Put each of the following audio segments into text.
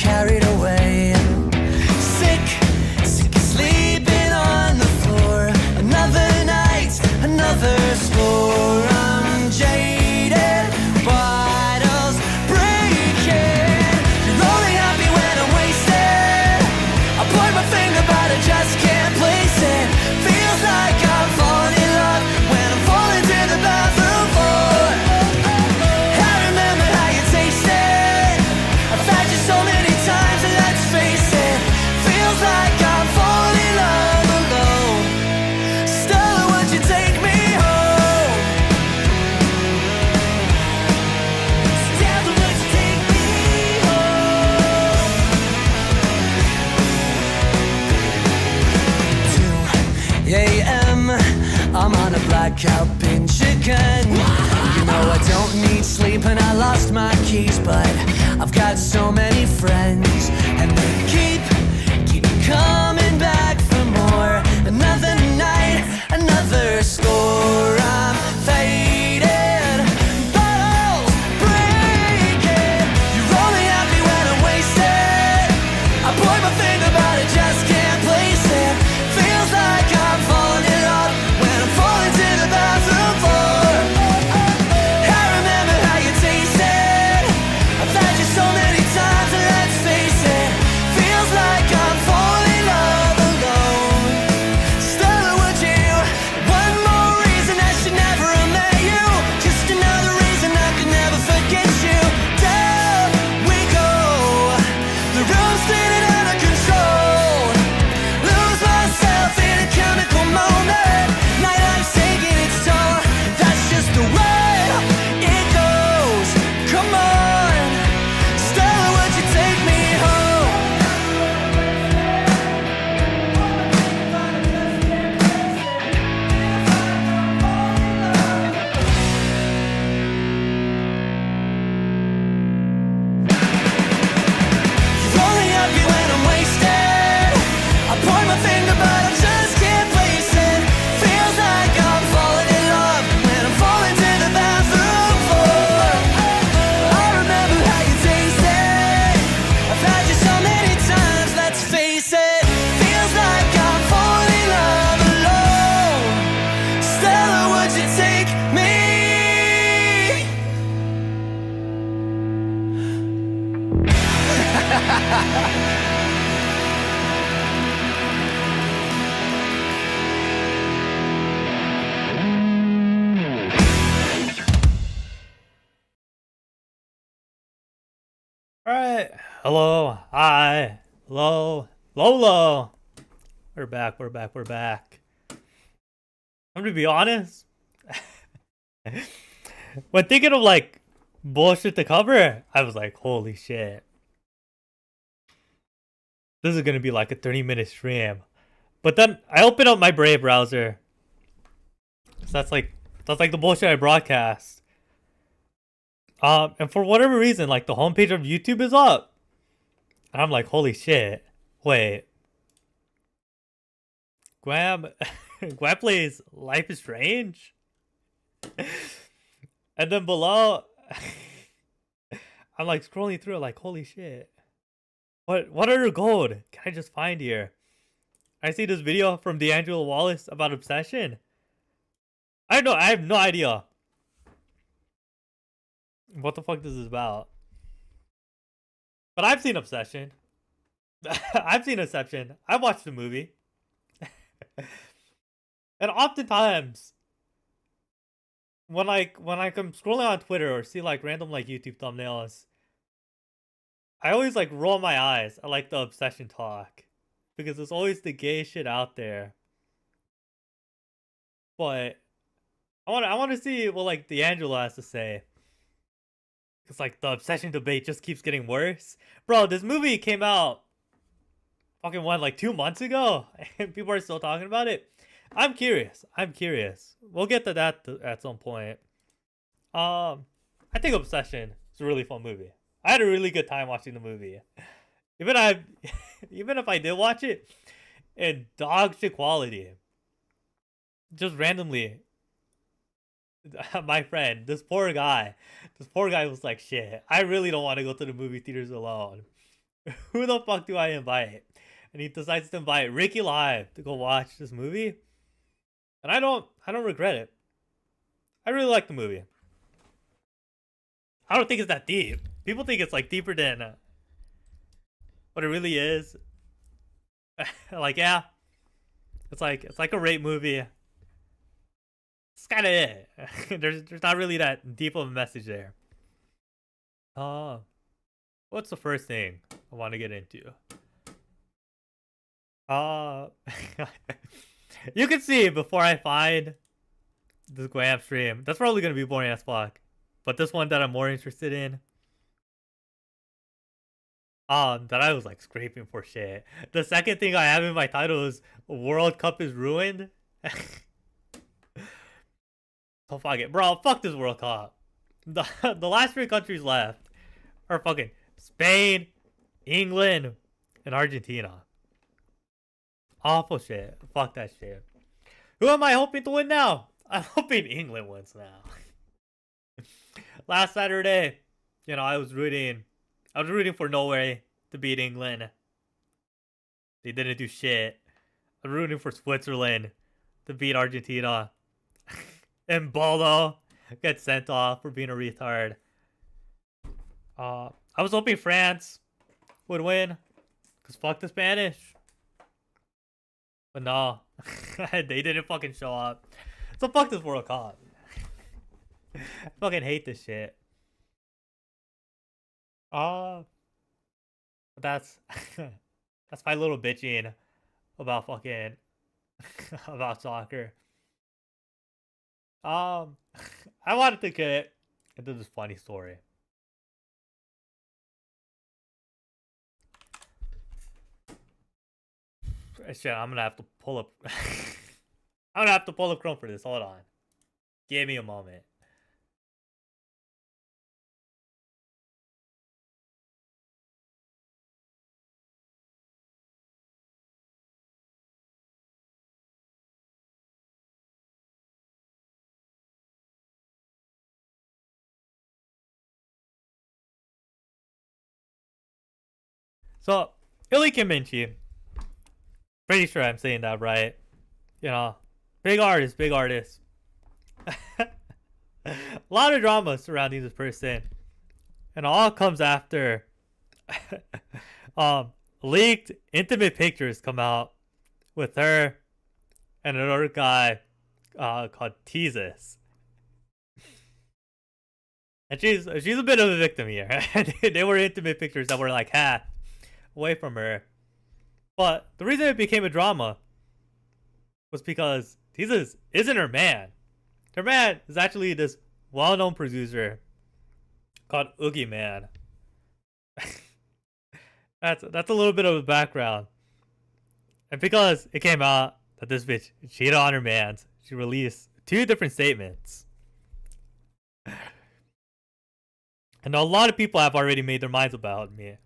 carried away. Sick of sleeping on the floor. Another night, another score. I'm jaded, bottles breaking. You're only happy when I'm wasted. I point my finger but I just can't place it. Feels like I'm falling in love when I'm falling to the bathroom floor. I remember how you tasted. I've had you so many times and let's face it. Feels like I'm falling in love alone. Stella, would you take me home? Stella, would you take me home? 2 a.m. I'm on a blackout binge again. You know I don't need sleep and I lost my keys, but I've got so many friends and they keep coming back for more. Another night, another score. I'm faded, bottles breaking. You're only happy when I'm wasted. I point my finger but I just can't place it. Feels like I'm falling in love when I'm falling to the bathroom floor. I remember how you tasted. I've had you so many times and let's face it. Feels like I'm falling in love alone. Stella, would you? One more reason I should never have met you. Just another reason I could never forget you. Down we go. The room's spinning out of control. Lose myself in a chemical moment. Nightlife's taking its toll. That's just the way it goes. Come on, Stella, would you take me home? You're only happy when I'm wasted. I point my finger but I just can't place it. Feels like I'm falling in love when I'm falling to the bathroom floor. I remember how you tasted. I've had you so many times, let's face it. Feels like I'm falling in love alone. Stella, would you take me? All right. Hello. Hi. Hello. Lolo. We're back. We're back. We're back. I'm gonna be honest. When thinking of like bullshit to cover, I was like, holy shit. This is gonna be like a 30-minute stream. But then I opened up my Brave browser. So that's like the bullshit I broadcast. And for whatever reason, like the homepage of YouTube is up. And I'm like, holy shit. Wait. Graham Graham plays Life is Strange? And then below I'm like scrolling through like, holy shit. What other gold can I just find here? I see this video from D'Angelo Wallace about obsession. I have no idea what the fuck this is about. But I've seen Obsession. I've seen Inception. I watched the movie. And oftentimes when I come scrolling on Twitter or see like random like YouTube thumbnails, I always like roll my eyes at like the Obsession talk. Because there's always the gay shit out there. But I want to see what like D'Angelo has to say. Cause like the Obsession debate just keeps getting worse. Bro, this movie came out fucking like 2 months ago and people are still talking about it. I'm curious. We'll get to that at some point. I think Obsession is a really fun movie. I had a really good time watching the movie. Even if I did watch it in dog shit quality, just randomly, my friend, this poor guy was like, shit, I really don't want to go to the movie theaters alone. Who the fuck do I invite? And he decides to invite Ricky Live to go watch this movie. And I don't regret it. I really like the movie. I don't think it's that deep. People think it's like deeper than what it really is. Like, yeah, it's like a rape movie. It's kind of it. There's not really that deep of a message there. What's the first thing I want to get into? You can see before I find this Graham stream. That's probably gonna be boring as fuck. But this one that I'm more interested in, that I was like scraping for shit. The second thing I have in my title is World Cup is ruined. So fuck it, bro. Fuck this World Cup. The last 3 countries left are fucking Spain, England, and Argentina. Awful shit. Fuck that shit. Who am I hoping to win now? I'm hoping England wins now. Last Saturday, I was rooting for Norway to beat England. They didn't do shit. I'm rooting for Switzerland to beat Argentina. And Bolo gets sent off for being a retard. I was hoping France would win, cause fuck the Spanish. But no, they didn't fucking show up. So fuck this World Cup. I fucking hate this shit. That's that's my little bitching about fucking about soccer. I wanted to get into this funny story. Shit, I'm gonna have to pull up. I'm gonna have to pull up Chrome for this. Hold on. Give me a moment. So, Illy Kiminchi. Pretty sure I'm saying that right. Big artist, big artist. A lot of drama surrounding this person. And all comes after leaked intimate pictures come out with her and another guy called Teasus. And she's a bit of a victim here. They were intimate pictures that were like half away from her. But the reason it became a drama was because Teasus isn't her man. Her man is actually this well-known producer called Oogie Man. That's a little bit of a background. And because it came out that this bitch cheated on her man, she released 2 different statements. And a lot of people have already made their minds about me.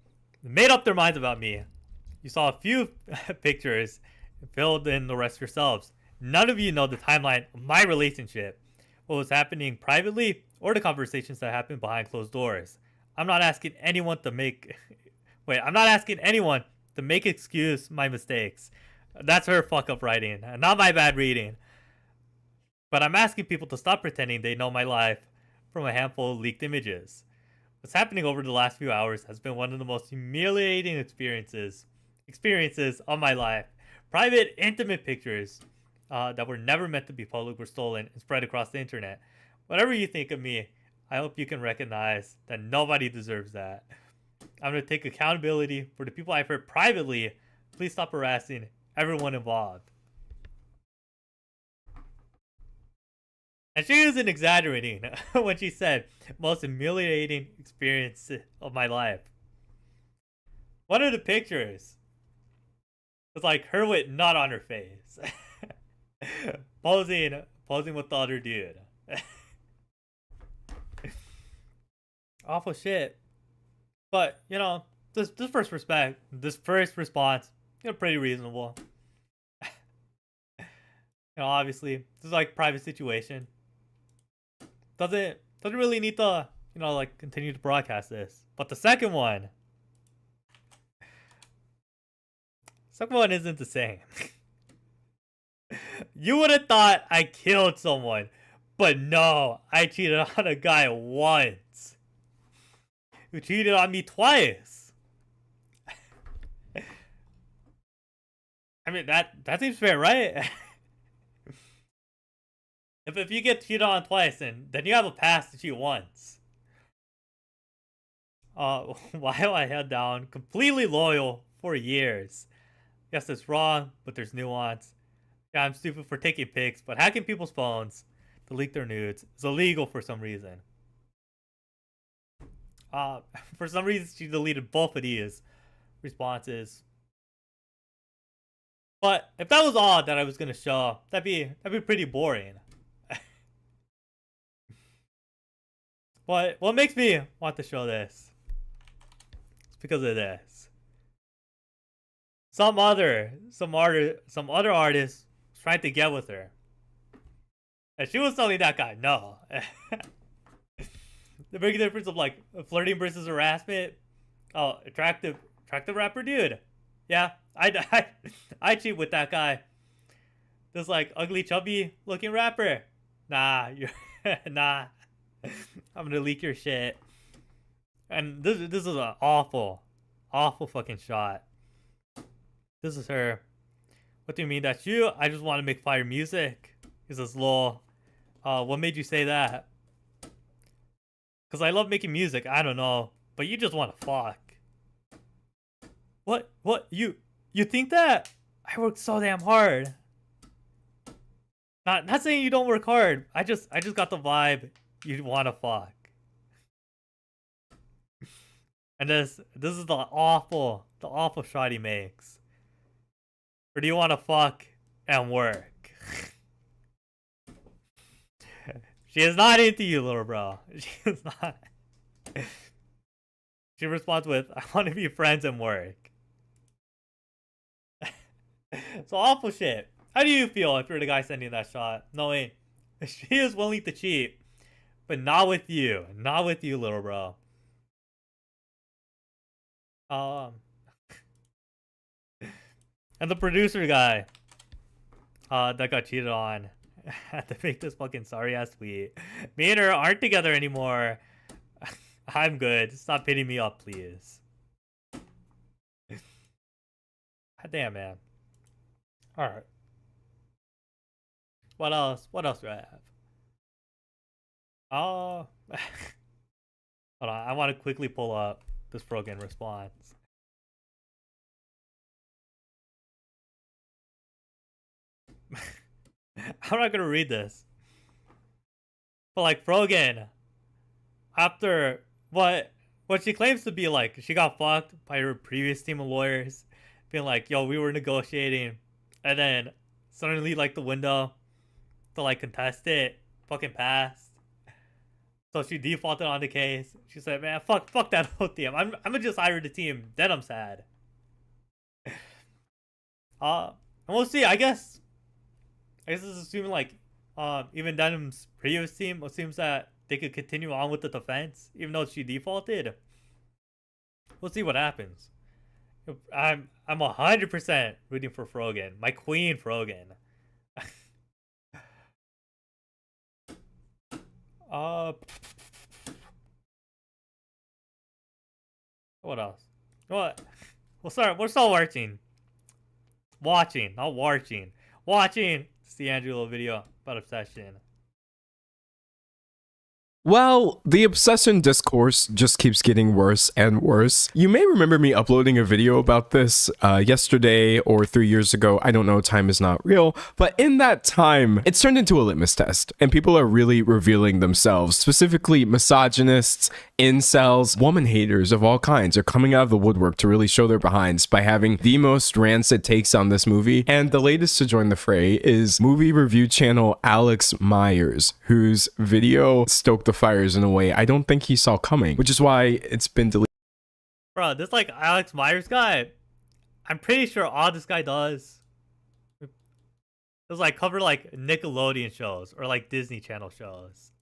Made up their minds about me. You saw a few pictures, filled in the rest yourselves. None of you know the timeline of my relationship, what was happening privately, or the conversations that happened behind closed doors. I'm not asking anyone to make excuse my mistakes. That's her fuck up writing, not my bad reading. But I'm asking people to stop pretending they know my life from a handful of leaked images. What's happening over the last few hours has been one of the most humiliating experiences of my life. Private, intimate pictures that were never meant to be public were stolen and spread across the internet. Whatever you think of me, I hope you can recognize that nobody deserves that. I'm going to take accountability for the people I've hurt privately. Please stop harassing everyone involved. And she isn't exaggerating when she said, most humiliating experience of my life. One of the pictures was like her with nut on her face. posing with the other dude. Awful shit. But, this first response, pretty reasonable. Obviously, this is like private situation. Doesn't really need to, continue to broadcast this. But the second one, Second one isn't the same. You would have thought I killed someone, but no, I cheated on a guy once who cheated on me twice. I mean, that seems fair, right? If you get cheated on twice, then you have a pass to cheat once. While I held down, completely loyal for years. Yes, it's wrong, but there's nuance. Yeah, I'm stupid for taking pics, but hacking people's phones to leak their nudes is illegal for some reason. For some reason, she deleted both of these responses. But if that was all that I was gonna show, that'd be pretty boring. What makes me want to show this? It's because of this. Some other artist was trying to get with her, and she was telling that guy no. The big difference of like flirting versus harassment. Oh, attractive rapper dude. Yeah, I cheat with that guy. This like ugly chubby looking rapper. Nah, you're nah. I'm gonna leak your shit. And this is an awful fucking shot. This is her. What do you mean that's you? I just want to make fire music. He says, lol. What made you say that? Because I love making music. I don't know. But you just want to fuck. What? You think that? I worked so damn hard. Not saying you don't work hard. I just got the vibe you want to fuck. And this is the awful shot he makes. Or do you want to fuck and work? She is not into you, little bro. She is not. She responds with, I want to be friends and work. It's awful shit. How do you feel if you're the guy sending that shot? Knowing she is willing to cheat, but not with you. Not with you, little bro. And the producer guy that got cheated on had to make this fucking sorry ass tweet. Me and her aren't together anymore. I'm good. Stop hitting me up, please. God damn, man. Alright. What else? What else do I have? Oh. Hold on. I want to quickly pull up this Frogan response. I'm not gonna read this. But like Frogan, after what she claims to be like, she got fucked by her previous team of lawyers, being like, yo, we were negotiating, and then suddenly like the window to like contest it fucking passed. So she defaulted on the case. She said, man, fuck that whole team. I'm gonna just hire the team, then I'm sad. And we'll see. I guess this is assuming like even Denham's previous team assumes that they could continue on with the defense, even though she defaulted. We'll see what happens. I'm 100% rooting for Frogan, my queen Frogan. What else? What? We're still watching. Watching, not watching. Watching. It's the Angelo video about obsession. Well, the obsession discourse just keeps getting worse and worse. You may remember me uploading a video about this yesterday or 3 years ago. I don't know, time is not real. But in that time, it's turned into a litmus test. And people are really revealing themselves. Specifically, misogynists, incels, woman haters of all kinds are coming out of the woodwork to really show their behinds by having the most rancid takes on this movie. And the latest to join the fray is movie review channel Alex Myers, whose video stoked the fires in a way I don't think he saw coming, which is why it's been deleted. Bro, this like Alex Myers guy, I'm pretty sure all this guy does is like cover like Nickelodeon shows or like Disney Channel shows.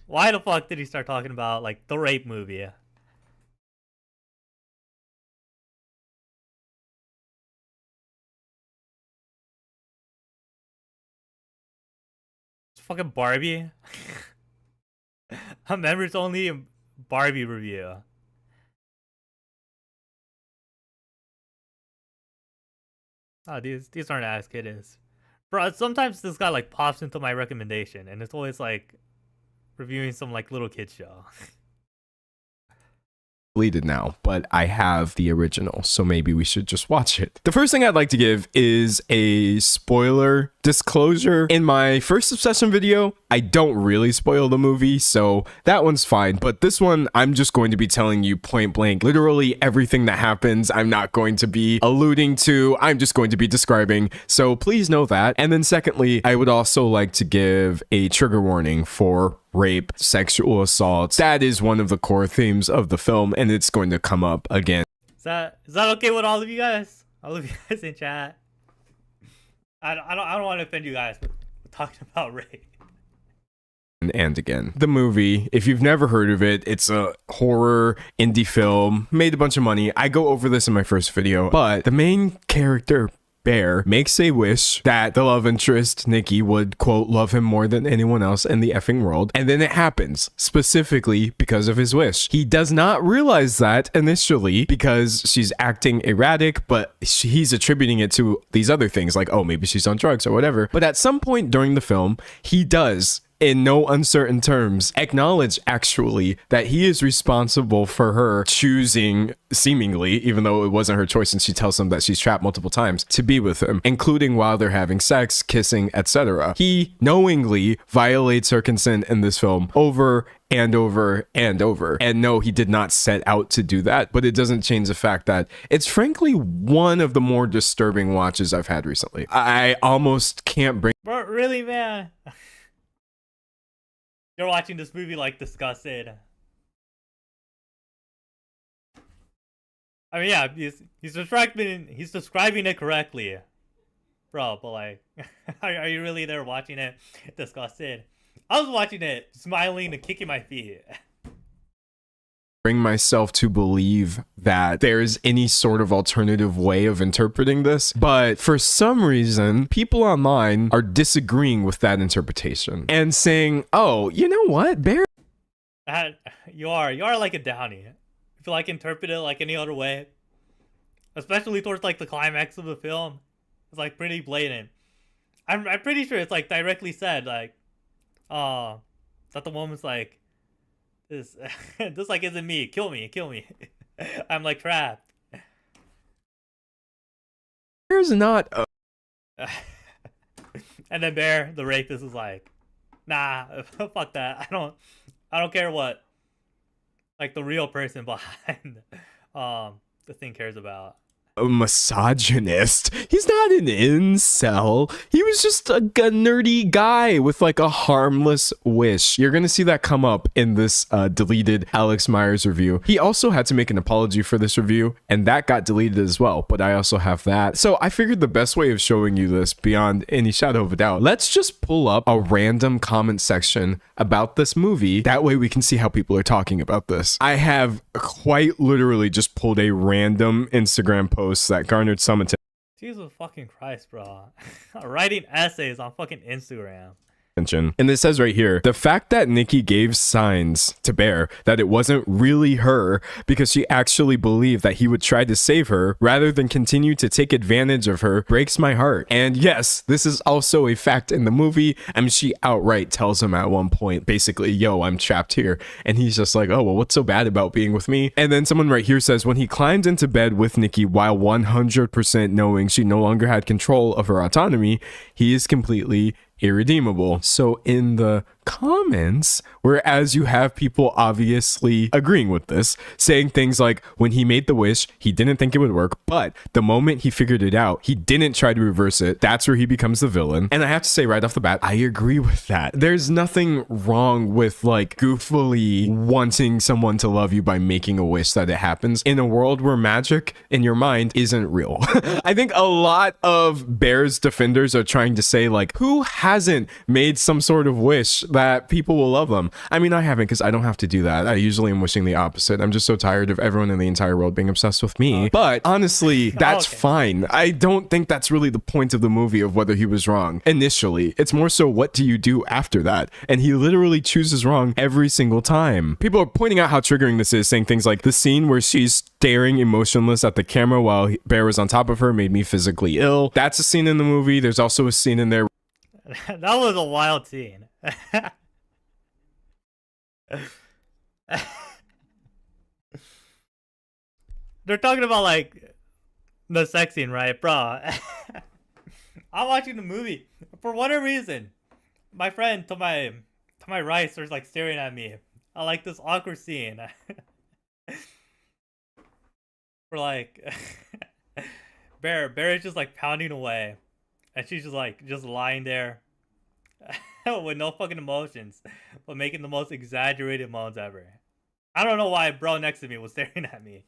Why the fuck did he start talking about like the rape movie? fucking Barbie. A members only Barbie review. Oh, these aren't as kiddies. Bro, sometimes this guy like pops into my recommendation and it's always like reviewing some like little kid show. Deleted now, but I have the original, so maybe we should just watch it. The first thing I'd like to give is a spoiler disclosure. In my first Obsession video, I don't really spoil the movie, so that one's fine. But this one, I'm just going to be telling you point blank, literally everything that happens. I'm not going to be alluding to, I'm just going to be describing. So please know that. And then secondly, I would also like to give a trigger warning for rape, sexual assault. That is one of the core themes of the film, and it's going to come up again. Is that okay with all of you guys? All of you guys in chat. I don't want to offend you guys, but we're talking about rape. And again, the movie, if you've never heard of it, it's a horror indie film, made a bunch of money. I go over this in my first video, but the main character, Bear, makes a wish that the love interest, Nikki, would, quote, love him more than anyone else in the effing world. And then it happens, specifically because of his wish. He does not realize that initially because she's acting erratic, but he's attributing it to these other things like, oh, maybe she's on drugs or whatever. But at some point during the film, he does, in no uncertain terms, acknowledge actually that he is responsible for her choosing, seemingly, even though it wasn't her choice, and she tells him that she's trapped multiple times, to be with him, including while they're having sex, kissing, etc. He knowingly violates her consent in this film over and over and over. And no, he did not set out to do that, but it doesn't change the fact that it's frankly one of the more disturbing watches I've had recently. I almost can't bring... Bro, really, man? You're watching this movie like disgusted. I mean, yeah, he's describing it correctly, bro. But like, are you really there watching it disgusted? I was watching it smiling and kicking my feet. Bring myself to believe that there's any sort of alternative way of interpreting this, but for some reason people online are disagreeing with that interpretation and saying, oh, you know what, Bear, you are like a downy. If you like interpret it like any other way, especially towards like the climax of the film, it's like pretty blatant. I'm pretty sure it's like directly said like, that the woman's like, this like isn't me. Kill me. I'm like trapped. there's not a... And then Bear, the rapist, is like, nah, fuck that. I don't care what like the real person behind the thing cares about. A misogynist. He's not an incel. He was just a nerdy guy with like a harmless wish. You're gonna see that come up in this deleted Alex Myers review. He also had to make an apology for this review, and that got deleted as well, but I also have that. So I figured the best way of showing you this beyond any shadow of a doubt, let's just pull up a random comment section about this movie. That way we can see how people are talking about this. I have quite literally just pulled a random Instagram post that garnered some attention. Jesus fucking Christ, bro. Writing essays on fucking Instagram. And it says right here, the fact that Nikki gave signs to Bear that it wasn't really her because she actually believed that he would try to save her rather than continue to take advantage of her breaks my heart. And yes, this is also a fact in the movie. I mean, she outright tells him at one point, basically, yo, I'm trapped here. And he's just like, oh, well, what's so bad about being with me? And then someone right here says, when he climbed into bed with Nikki while 100% knowing she no longer had control of her autonomy, he is completely irredeemable. So in the comments, whereas you have people obviously agreeing with this, saying things like, when he made the wish, he didn't think it would work, but the moment he figured it out, he didn't try to reverse it. That's where he becomes the villain. And I have to say right off the bat, I agree with that. There's nothing wrong with like goofily wanting someone to love you by making a wish that it happens in a world where magic in your mind isn't real. I think a lot of Bear's defenders are trying to say like, who hasn't made some sort of wish that that people will love them. I mean, I haven't, because I don't have to do that. I usually am wishing the opposite. I'm just so tired of everyone in the entire world being obsessed with me. Okay. But honestly, that's Okay. fine. I don't think that's really the point of the movie of whether he was wrong initially. It's more so, what do you do after that? And he literally chooses wrong every single time. People are pointing out how triggering this is, saying things like the scene where she's staring emotionless at the camera while Bear was on top of her made me physically ill. That's a scene in the movie. There's also a scene in there. That was a wild scene. They're talking about like the sex scene, right, bro? I'm watching the movie for whatever reason. My friend to my right starts like staring at me. I like this awkward scene. We're like, Bear is just like pounding away, and she's just like lying there with no fucking emotions, but making the most exaggerated moans ever. I don't know why bro next to me was staring at me.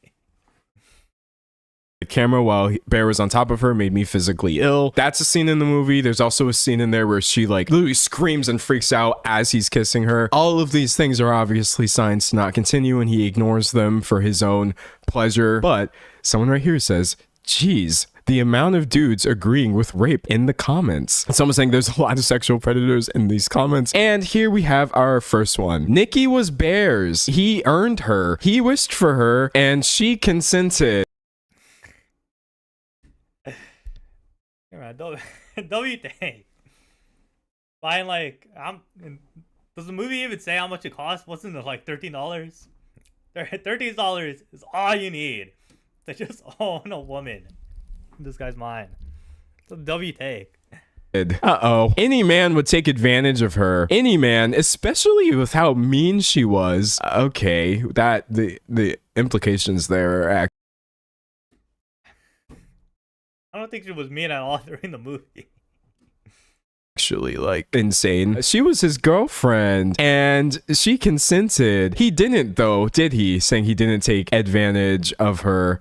The camera while Bear was on top of her made me physically ill. That's a scene in the movie. There's also a scene in there where she like literally screams and freaks out as he's kissing her. All of these things are obviously signs to not continue, and he ignores them for his own pleasure. But someone right here says, geez, the amount of dudes agreeing with rape in the comments. Someone saying there's a lot of sexual predators in these comments. And here we have our first one. Nikki was Bear's. He earned her. He wished for her, and she consented. Don't you think? Buying like, does the movie even say how much it costs? Wasn't it like $13? $13 is all you need to just own a woman in this guy's mind. So W take. Uh-oh. Any man would take advantage of her. Any man, especially with how mean she was. Okay, that the implications there are I don't think she was mean at all during the movie. actually like insane. She was his girlfriend and she consented. He didn't though, did he? Saying he didn't take advantage of her.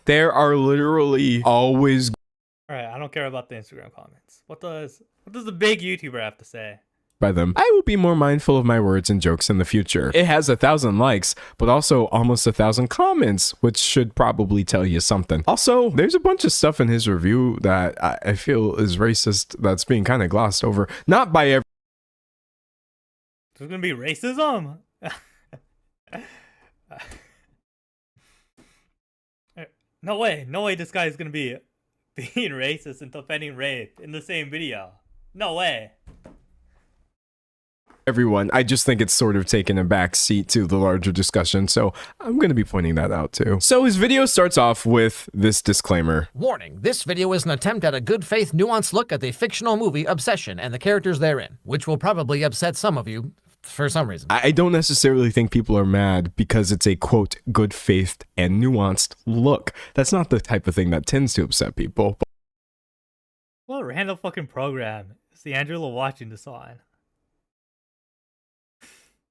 There are literally always Alright, I don't care about the Instagram comments. What does the big YouTuber have to say? by them. I will be more mindful of my words and jokes in the future. It has 1,000 likes, but also almost 1,000 comments, which should probably tell you something. Also, there's a bunch of stuff in his review that I feel is racist that's being kind of glossed over. Not by every. There's gonna be racism? No way this guy is gonna be being racist and defending rape in the same video. No way. Everyone. I just think it's sort of taken a back seat to the larger discussion, so I'm going to be pointing that out too. So his video starts off with this disclaimer. Warning, this video is an attempt at a good faith, nuanced look at the fictional movie Obsession and the characters therein, which will probably upset some of you for some reason. I don't necessarily think people are mad because it's a quote, good faith and nuanced look. That's not the type of thing that tends to upset people. What a random fucking program is the Angela watching this on?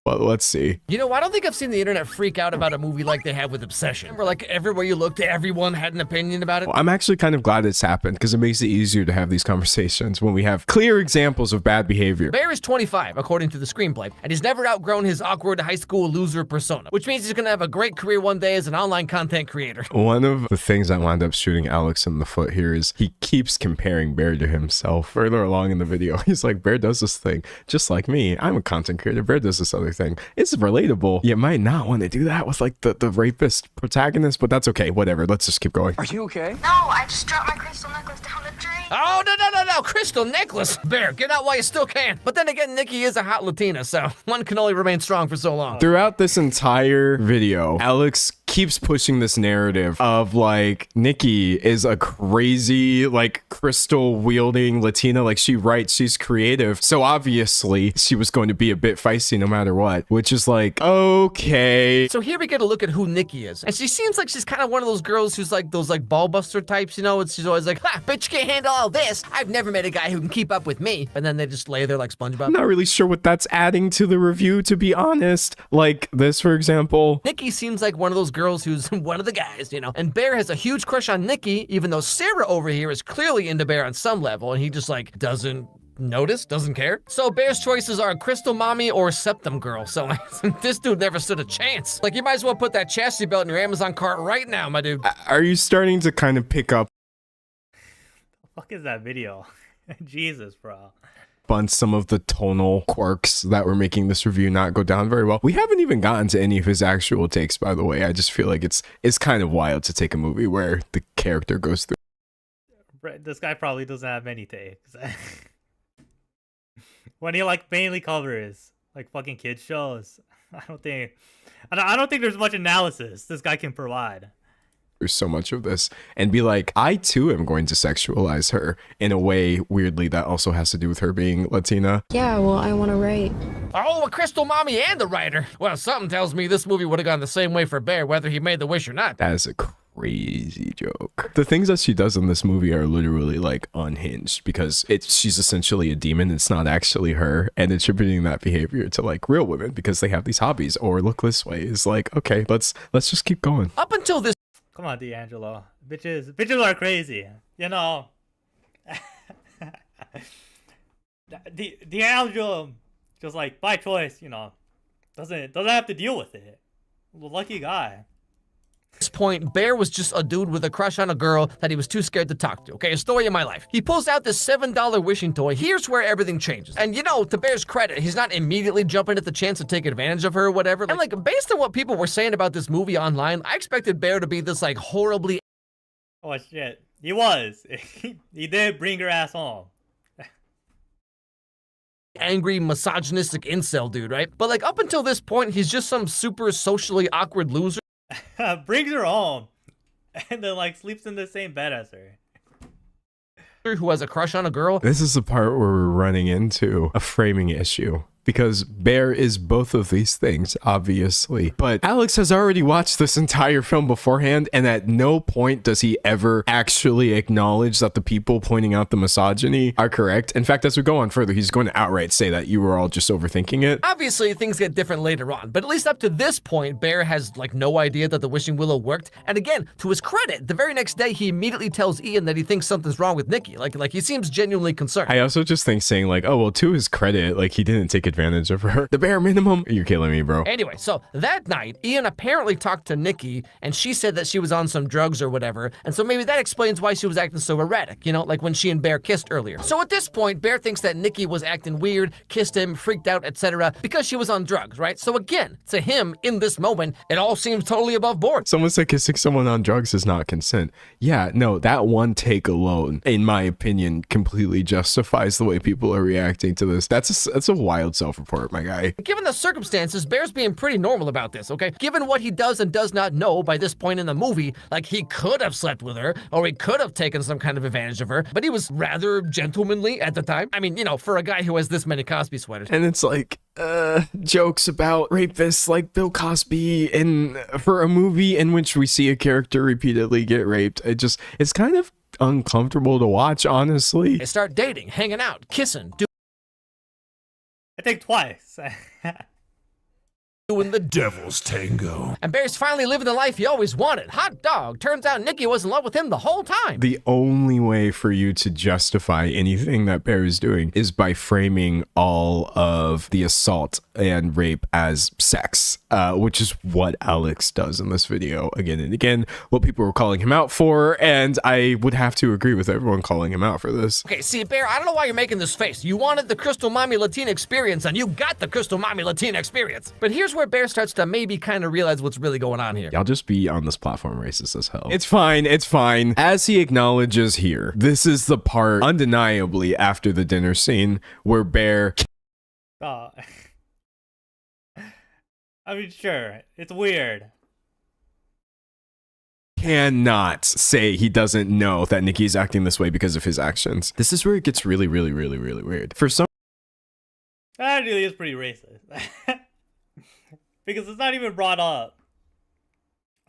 But let's see. You know, I don't think I've seen the internet freak out about a movie like they have with Obsession, where like everywhere you looked, everyone had an opinion about it. Well, I'm actually kind of glad it's happened because it makes it easier to have these conversations when we have clear examples of bad behavior. Bear is 25, according to the screenplay, and he's never outgrown his awkward high school loser persona, which means he's gonna have a great career one day as an online content creator. One of the things that wound up shooting Alex in the foot here is he keeps comparing Bear to himself. Further along in the video, he's like, Bear does this thing just like me. I'm a content creator. Bear does this other thing. It's relatable. You might not want to do that with like the rapist protagonist, but that's okay. Whatever. Let's just keep going. Are you okay? No, I just dropped my crystal necklace down the drain. Oh, no, crystal necklace! Bear, get out while you still can. But then again, Nikki is a hot Latina, so one can only remain strong for so long. Throughout this entire video, Alex keeps pushing this narrative of like Nikki is a crazy like crystal wielding Latina. Like she writes, she's creative, so obviously she was going to be a bit feisty no matter what, which is like, okay. So here we get a look at who Nikki is. And she seems like she's kind of one of those girls who's like those like ball buster types, you know? She's always like, ha, bitch can't handle all this. I've never met a guy who can keep up with me. And then they just lay there like SpongeBob. I'm not really sure what that's adding to the review, to be honest. Like this, for example. Nikki seems like one of those girls who's one of the guys, you know? And Bear has a huge crush on Nikki, even though Sarah over here is clearly into Bear on some level, and he just like doesn't notice, doesn't care. So Bear's choices are Crystal Mommy or Septum Girl. So this dude never stood a chance. Like, you might as well put that chastity belt in your Amazon cart right now, my dude. Are you starting to kind of pick up The fuck is that video? Jesus, bro. on some of the tonal quirks that were making this review not go down very well? We haven't even gotten to any of his actual takes, by the way. I just feel like it's kind of wild to take a movie where the character goes through. This guy probably doesn't have many takes. When he like mainly covers like fucking kids shows, I don't think there's much analysis this guy can provide. There's so much of this and be like, I too am going to sexualize her in a way, weirdly, that also has to do with her being Latina. Yeah, well, I want to write. Oh, a Crystal Mommy and a writer. Well, something tells me this movie would have gone the same way for Bear, whether he made the wish or not. That is a crazy joke. The things that she does in this movie are literally like unhinged because she's essentially a demon. It's not actually her, and attributing that behavior to like real women because they have these hobbies or look this way is like, okay, let's just keep going. Up until this Come on, D'Angelo. Bitches are crazy. You know. D'Angelo just like by choice, you know, doesn't have to deal with it. Lucky guy. point, Bear was just a dude with a crush on a girl that he was too scared to talk to. Okay, a story of my life. He pulls out this $7 wishing toy. Here's where everything changes. And you know, to Bear's credit, he's not immediately jumping at the chance to take advantage of her or whatever. And like, based on what people were saying about this movie online, I expected Bear to be this like horribly Oh shit, he was. He did bring her ass home. angry, misogynistic incel dude, right? But like, up until this point, he's just some super socially awkward loser Brings her home, and then like sleeps in the same bed as her. who has a crush on a girl. This is the part where we're running into a framing issue. Because Bear is both of these things, obviously. But Alex has already watched this entire film beforehand, and at no point does he ever actually acknowledge that the people pointing out the misogyny are correct. In fact, as we go on further, he's going to outright say that you were all just overthinking it. Obviously, things get different later on, but at least up to this point, Bear has like no idea that the wishing willow worked. And again, to his credit, the very next day, he immediately tells Ian that he thinks something's wrong with Nikki. Like he seems genuinely concerned. I also just think saying like, oh, well, to his credit, like he didn't take advantage of her. The bare minimum. You're killing me, bro. Anyway, so that night, Ian apparently talked to Nikki, and she said that she was on some drugs or whatever, and so maybe that explains why she was acting so erratic, you know, like when she and Bear kissed earlier. So at this point, Bear thinks that Nikki was acting weird, kissed him, freaked out, etc., because she was on drugs, right? So again, to him, in this moment, it all seems totally above board. Someone said kissing someone on drugs is not consent. Yeah, no, that one take alone, in my opinion, completely justifies the way people are reacting to this. That's a wild self-report, my guy. Given the circumstances, Bear's being pretty normal about this, okay? Given what he does and does not know by this point in the movie, like he could have slept with her, or he could have taken some kind of advantage of her, but he was rather gentlemanly at the time. I mean, you know, for a guy who has this many Cosby sweaters. And it's like, jokes about rapists like Bill Cosby for a movie in which we see a character repeatedly get raped. It's kind of uncomfortable to watch, honestly. They start dating, hanging out, kissing, I think twice. doing the devil's tango. And Bear's finally living the life he always wanted. Hot dog. Turns out Nikki was in love with him the whole time. The only way for you to justify anything that Bear is doing is by framing all of the assault and rape as sex, which is what Alex does in this video again and again, what people were calling him out for, and I would have to agree with everyone calling him out for this. Okay, see, Bear, I don't know why you're making this face. You wanted the Crystal Mommy Latina experience, and you got the Crystal Mommy Latina experience. But here's where Bear starts to maybe kind of realize what's really going on here. Y'all just be on this platform racist as hell. It's fine, it's fine. As he acknowledges here, this is the part, undeniably, after the dinner scene, where Bear... Oh. I mean, sure, it's weird. Cannot say he doesn't know that Nikki's acting this way because of his actions. This is where it gets really, really, really, really weird. For some... That really is pretty racist. Because it's not even brought up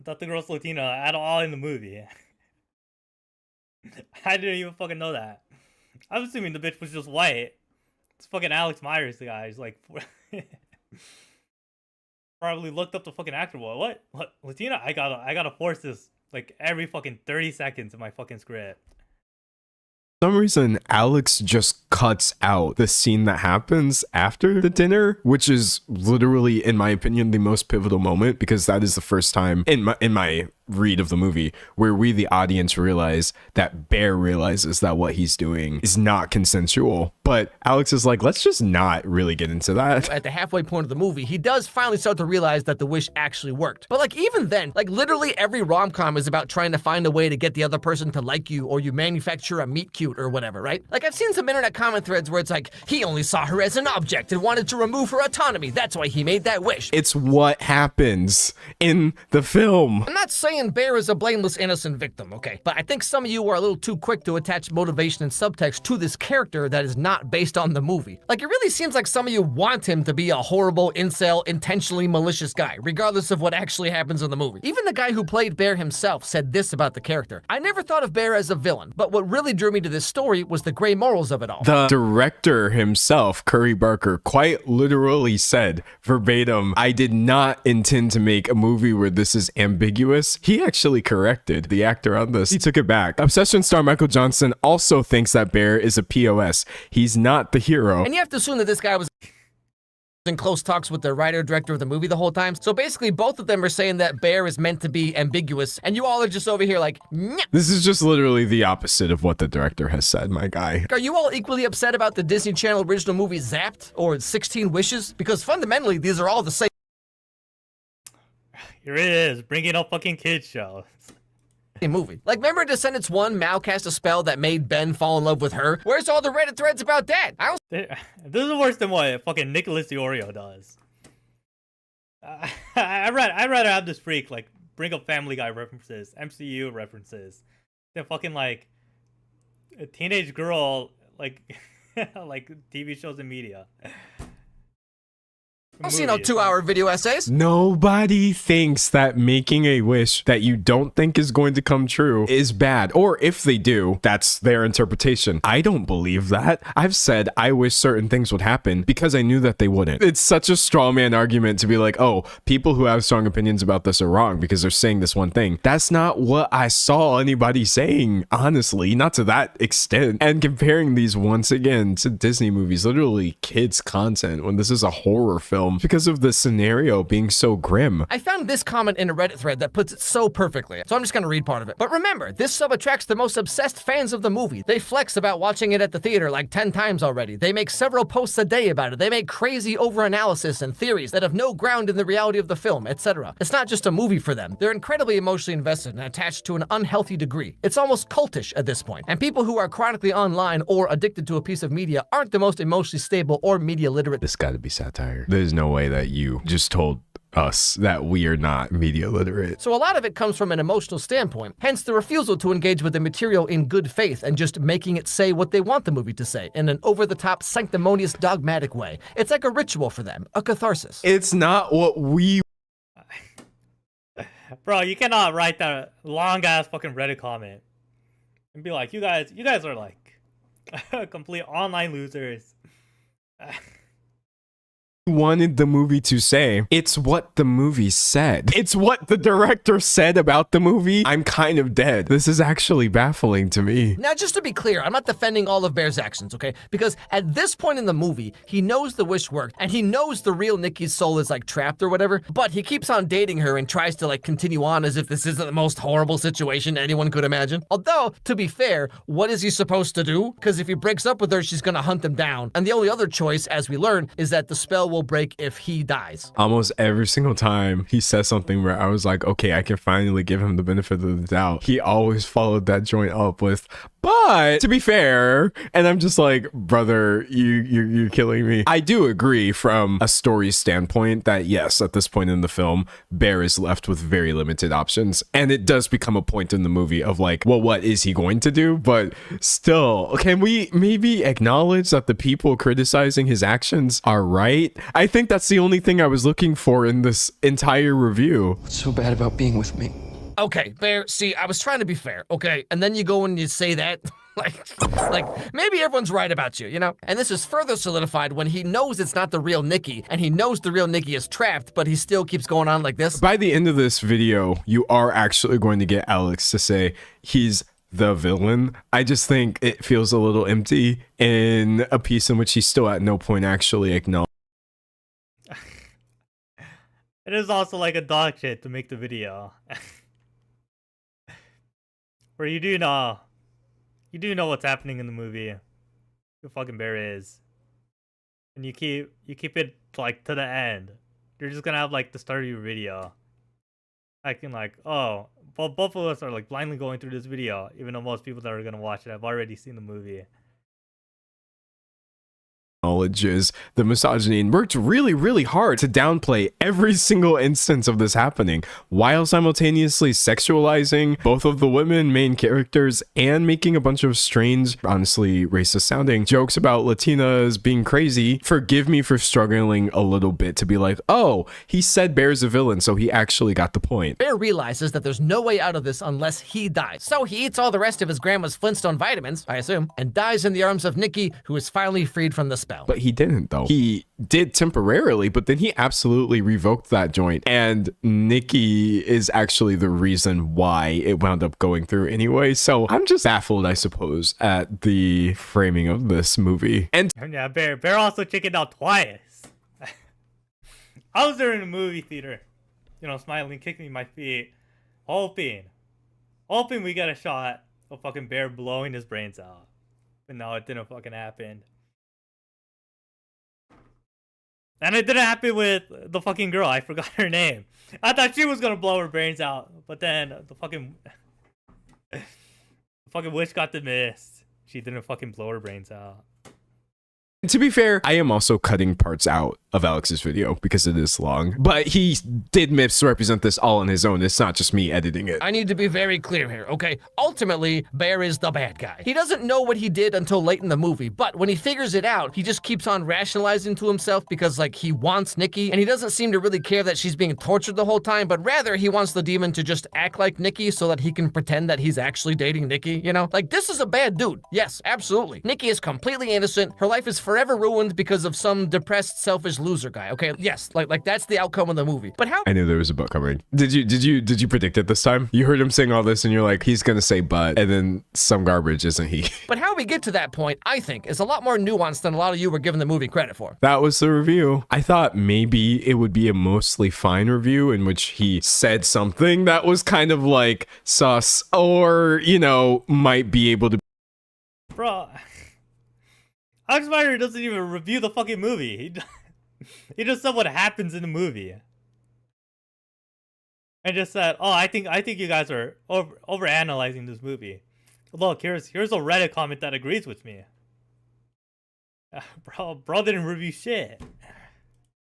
that the girl's Latina at all in the movie. I didn't even fucking know that. I'm assuming the bitch was just white. It's fucking Alex Myers, the guy. He's like... probably looked up the fucking actor. What? Latina? I gotta force this like every fucking 30 seconds in my fucking script. For some reason, Alex just cuts out the scene that happens after the dinner, which is literally, in my opinion, the most pivotal moment, because that is the first time in my read of the movie where we, the audience, realize that Bear realizes that what he's doing is not consensual. But Alex is like, let's just not really get into that. At the halfway point of the movie, he does finally start to realize that the wish actually worked. But like even then, like literally every rom-com is about trying to find a way to get the other person to like you, or you manufacture a meet cute or whatever, right? Like I've seen some internet comment threads where it's like, he only saw her as an object and wanted to remove her autonomy. That's why he made that wish. It's what happens in the film. I'm not saying Bear is a blameless, innocent victim, okay? But I think some of you are a little too quick to attach motivation and subtext to this character that is not based on the movie. Like, it really seems like some of you want him to be a horrible, incel, intentionally malicious guy, regardless of what actually happens in the movie. Even the guy who played Bear himself said this about the character. I never thought of Bear as a villain, but what really drew me to this story was the gray morals of it all. The director himself, Curry Barker, quite literally said verbatim, I did not intend to make a movie where this is ambiguous. He actually corrected the actor on this. He took it back. Obsession star Michael Johnson also thinks that Bear is a POS. He's not the hero. And you have to assume that this guy was in close talks with the writer-director of the movie the whole time. So basically, both of them are saying that Bear is meant to be ambiguous, and you all are just over here like, nyeh. This is just literally the opposite of what the director has said, my guy. Are you all equally upset about the Disney Channel original movie Zapped or 16 Wishes? Because fundamentally, these are all the same Here it is, bringing up fucking kids shows. movie. Like, remember Descendants 1, Mal cast a spell that made Ben fall in love with her? Where's all the Reddit threads about that? I don't This is worse than what fucking Nicholas Diorio does. I'd rather have this freak like bring up Family Guy references, MCU references, than fucking like a teenage girl like like TV shows and media. I've seen no 2-hour video essays. Nobody thinks that making a wish that you don't think is going to come true is bad. Or if they do, that's their interpretation. I don't believe that. I've said I wish certain things would happen because I knew that they wouldn't. It's such a straw man argument to be like, oh, people who have strong opinions about this are wrong because they're saying this one thing. That's not what I saw anybody saying, honestly, not to that extent. And comparing these once again to Disney movies, literally kids content, when this is a horror film, because of the scenario being so grim. I found this comment in a Reddit thread that puts it so perfectly, so I'm just gonna read part of it. But remember, this sub attracts the most obsessed fans of the movie. They flex about watching it at the theater like 10 times already. They make several posts a day about it. They make crazy over-analysis and theories that have no ground in the reality of the film, etc. It's not just a movie for them. They're incredibly emotionally invested and attached to an unhealthy degree. It's almost cultish at this point. And people who are chronically online or addicted to a piece of media aren't the most emotionally stable or media literate. This gotta be satire. There's no way that you just told us that we are not media literate. So a lot of it comes from an emotional standpoint, hence the refusal to engage with the material in good faith and just making it say what they want the movie to say in an over-the-top, sanctimonious, dogmatic way. It's like a ritual for them, a catharsis. It's not what we... Bro, you cannot write that long-ass fucking Reddit comment and be like, you guys are like complete online losers. wanted the movie to say. It's what the movie said. It's what the director said about the movie. I'm kind of dead. This is actually baffling to me. Now, just to be clear, I'm not defending all of Bear's actions, okay? Because at this point in the movie, he knows the wish worked, and he knows the real Nikki's soul is like trapped or whatever, but he keeps on dating her and tries to like continue on as if this isn't the most horrible situation anyone could imagine. Although, to be fair, what is he supposed to do? Because if he breaks up with her, she's gonna hunt him down. And the only other choice, as we learn, is that the spell will break if he dies. Almost every single time he says something where I was like, okay, I can finally give him the benefit of the doubt, he always followed that joint up with, but to be fair, and I'm just like, brother, you're killing me. I do agree from a story standpoint that yes, at this point in the film, Bear is left with very limited options, and it does become a point in the movie of like, well, what is he going to do? But still, can we maybe acknowledge that the people criticizing his actions are right? I think that's the only thing I was looking for in this entire review. What's so bad about being with me? Okay, Bear, see, I was trying to be fair, okay? And then you go and you say that, like, maybe everyone's right about you, you know? And this is further solidified when he knows it's not the real Nikki, and he knows the real Nikki is trapped, but he still keeps going on like this. By the end of this video, you are actually going to get Alex to say he's the villain. I just think it feels a little empty in a piece in which he's still at no point actually acknowledged. It is also like a dog shit to make the video. Where you do know what's happening in the movie. Who fucking Bear is. And you keep it like to the end. You're just gonna have like the start of your video. Acting like, oh, well, both of us are like blindly going through this video, even though most people that are gonna watch it have already seen the movie. Acknowledges the misogyny and worked really hard to downplay every single instance of this happening while simultaneously sexualizing both of the women main characters and making a bunch of strange, honestly racist sounding jokes about Latinas being crazy. Forgive me for struggling a little bit to be like, oh, he said Bear's a villain, so he actually got the point. Bear realizes that there's no way out of this unless he dies. So he eats all the rest of his grandma's Flintstone vitamins, I assume, and dies in the arms of Nikki, who is finally freed from the spell. But he didn't, though. He did temporarily, but then he absolutely revoked that joint. And Nikki is actually the reason why it wound up going through anyway. So I'm just baffled, I suppose, at the framing of this movie. And yeah, Bear also chickened out twice. I was there in the movie theater, you know, smiling, kicking my feet, hoping we got a shot of fucking Bear blowing his brains out. But no, it didn't fucking happen. And it didn't happen with the fucking girl. I forgot her name. I thought she was gonna blow her brains out, but then the fucking witch got the miss. She didn't fucking blow her brains out. to be fair, I am also cutting parts out of Alex's video because it is long, but he did misrepresent this all on his own. It's not just me editing it. I need to be very clear here, okay? Ultimately, Bear is the bad guy. He doesn't know what he did until late in the movie, but when he figures it out, he just keeps on rationalizing to himself because, like, he wants Nikki, and he doesn't seem to really care that she's being tortured the whole time, but rather he wants the demon to just act like Nikki so that he can pretend that he's actually dating Nikki, you know? Like, this is a bad dude. Yes, absolutely. Nikki is completely innocent. Her life is forever ruined because of some depressed, selfish loser guy, okay? Yes, like that's the outcome of the movie. But how— I knew there was a but coming. Did you predict it this time? You heard him saying all this and you're like, he's gonna say but, and then some garbage, isn't he? But how we get to that point, I think, is a lot more nuanced than a lot of you were giving the movie credit for. That was the review. I thought maybe it would be a mostly fine review in which he said something that was kind of like sus or, you know, might be able to. Bro, Alex Meyer doesn't even review the fucking movie. He just said what happens in the movie. And just said, oh, I think you guys are over analyzing this movie. Look, here's a Reddit comment that agrees with me. Bro didn't review shit.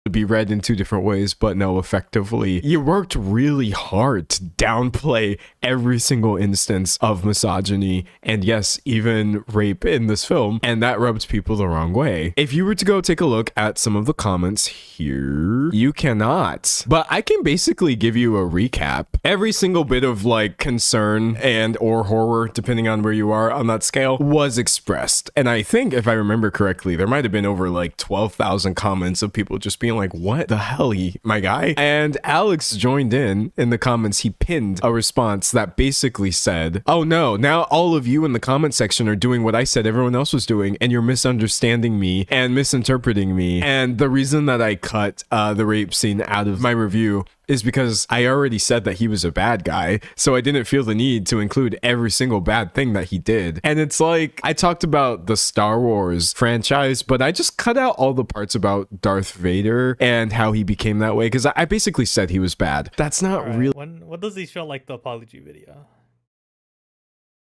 Be read in two different ways, but no, effectively, you worked really hard to downplay every single instance of misogyny and yes, even rape in this film, and that rubs people the wrong way. If you were to go take a look at some of the comments here, you cannot, but I can basically give you a recap. Every single bit of like concern and or horror, depending on where you are on that scale, was expressed, and I think if I remember correctly, there might have been over like 12,000 comments of people just being like, what the hell, my guy? And Alex joined in the comments. He pinned a response that basically said, oh no, now all of you in the comment section are doing what I said everyone else was doing, and you're misunderstanding me and misinterpreting me. And the reason that I cut the rape scene out of my review is because I already said that he was a bad guy, so I didn't feel the need to include every single bad thing that he did. And it's like, I talked about the Star Wars franchise, but I just cut out all the parts about Darth Vader and how he became that way, because I basically said he was bad. That's not real. What does he show like the apology video?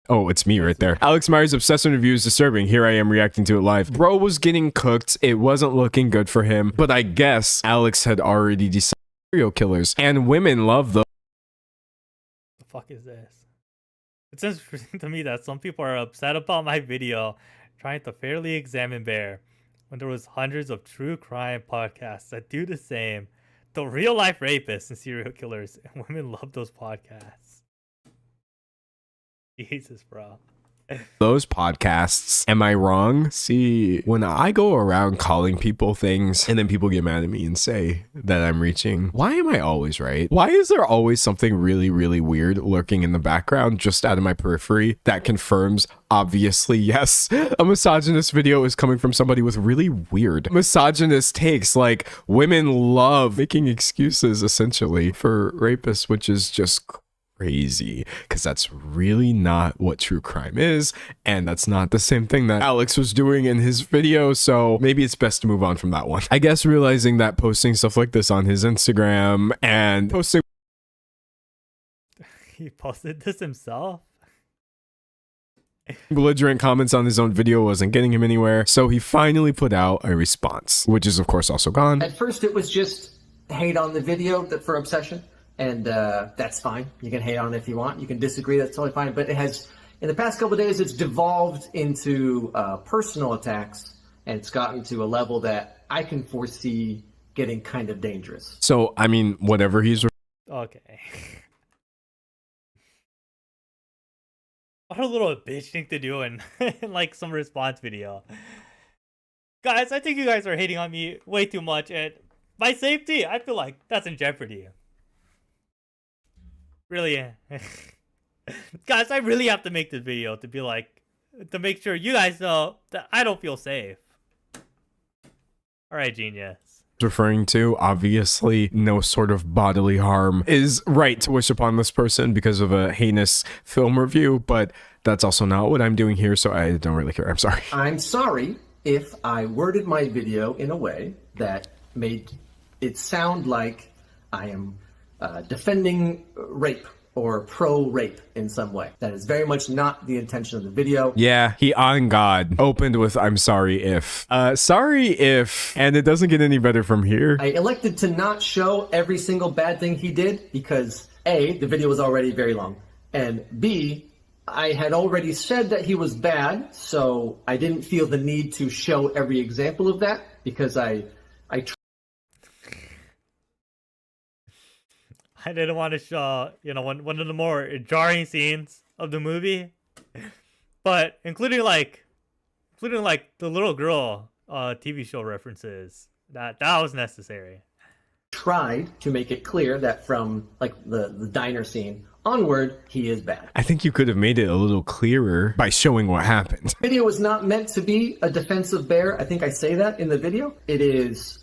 Oh, it's me right there. Alex Meyer's obsession review is disturbing. Here I am reacting to it live. Bro was getting cooked. It wasn't looking good for him, but I guess Alex had already decided serial killers, and women love them. The fuck is this? It's interesting to me that some people are upset about my video trying to fairly examine Bear when there was hundreds of true crime podcasts that do the same. The real life rapists and serial killers, and women love those podcasts. Jesus, bro. those podcasts. Am I wrong? See, when I go around calling people things and then people get mad at me and say that I'm reaching, why am I always right? Why is there always something really, really weird lurking in the background just out of my periphery that confirms, obviously, yes, a misogynist video is coming from somebody with really weird misogynist takes? Like, women love making excuses essentially for rapists, which is just crazy, because that's really not what true crime is, and that's not the same thing that Alex was doing in his video, so maybe it's best to move on from that one. I guess realizing that posting stuff like this on his Instagram and posting He posted this himself? belligerent comments on his own video wasn't getting him anywhere, so he finally put out a response, which is of course also gone. At first it was just hate on the video for Obsession. And that's fine. You can hate on it if you want. You can disagree. That's totally fine. But it has, in the past couple of days, it's devolved into personal attacks, and it's gotten to a level that I can foresee getting kind of dangerous. So, I mean, whatever he's... Okay. What a little bitch thing to do in, in like some response video. Guys, I think you guys are hating on me way too much, and my safety, I feel like that's in jeopardy. Really, guys, I really have to make this video to be like, to make sure you guys know that I don't feel safe. Alright, genius. Referring to, obviously no sort of bodily harm is right to wish upon this person because of a heinous film review, but that's also not what I'm doing here, so I don't really care. I'm sorry. I'm sorry if I worded my video in a way that made it sound like I am defending rape or pro-rape in some way. That is very much not the intention of the video. Yeah, he on God opened with "I'm sorry if." Sorry if, and it doesn't get any better from here. I elected to not show every single bad thing he did because A, the video was already very long, and B, I had already said that he was bad, so I didn't feel the need to show every example of that because I didn't want to show, you know, one of the more jarring scenes of the movie, but including like the little girl TV show references. That was necessary. tried to make it clear that from like the diner scene onward, he is bad. I think you could have made it a little clearer by showing what happened. The video was not meant to be a defense of Bear. I think I say that in the video. It is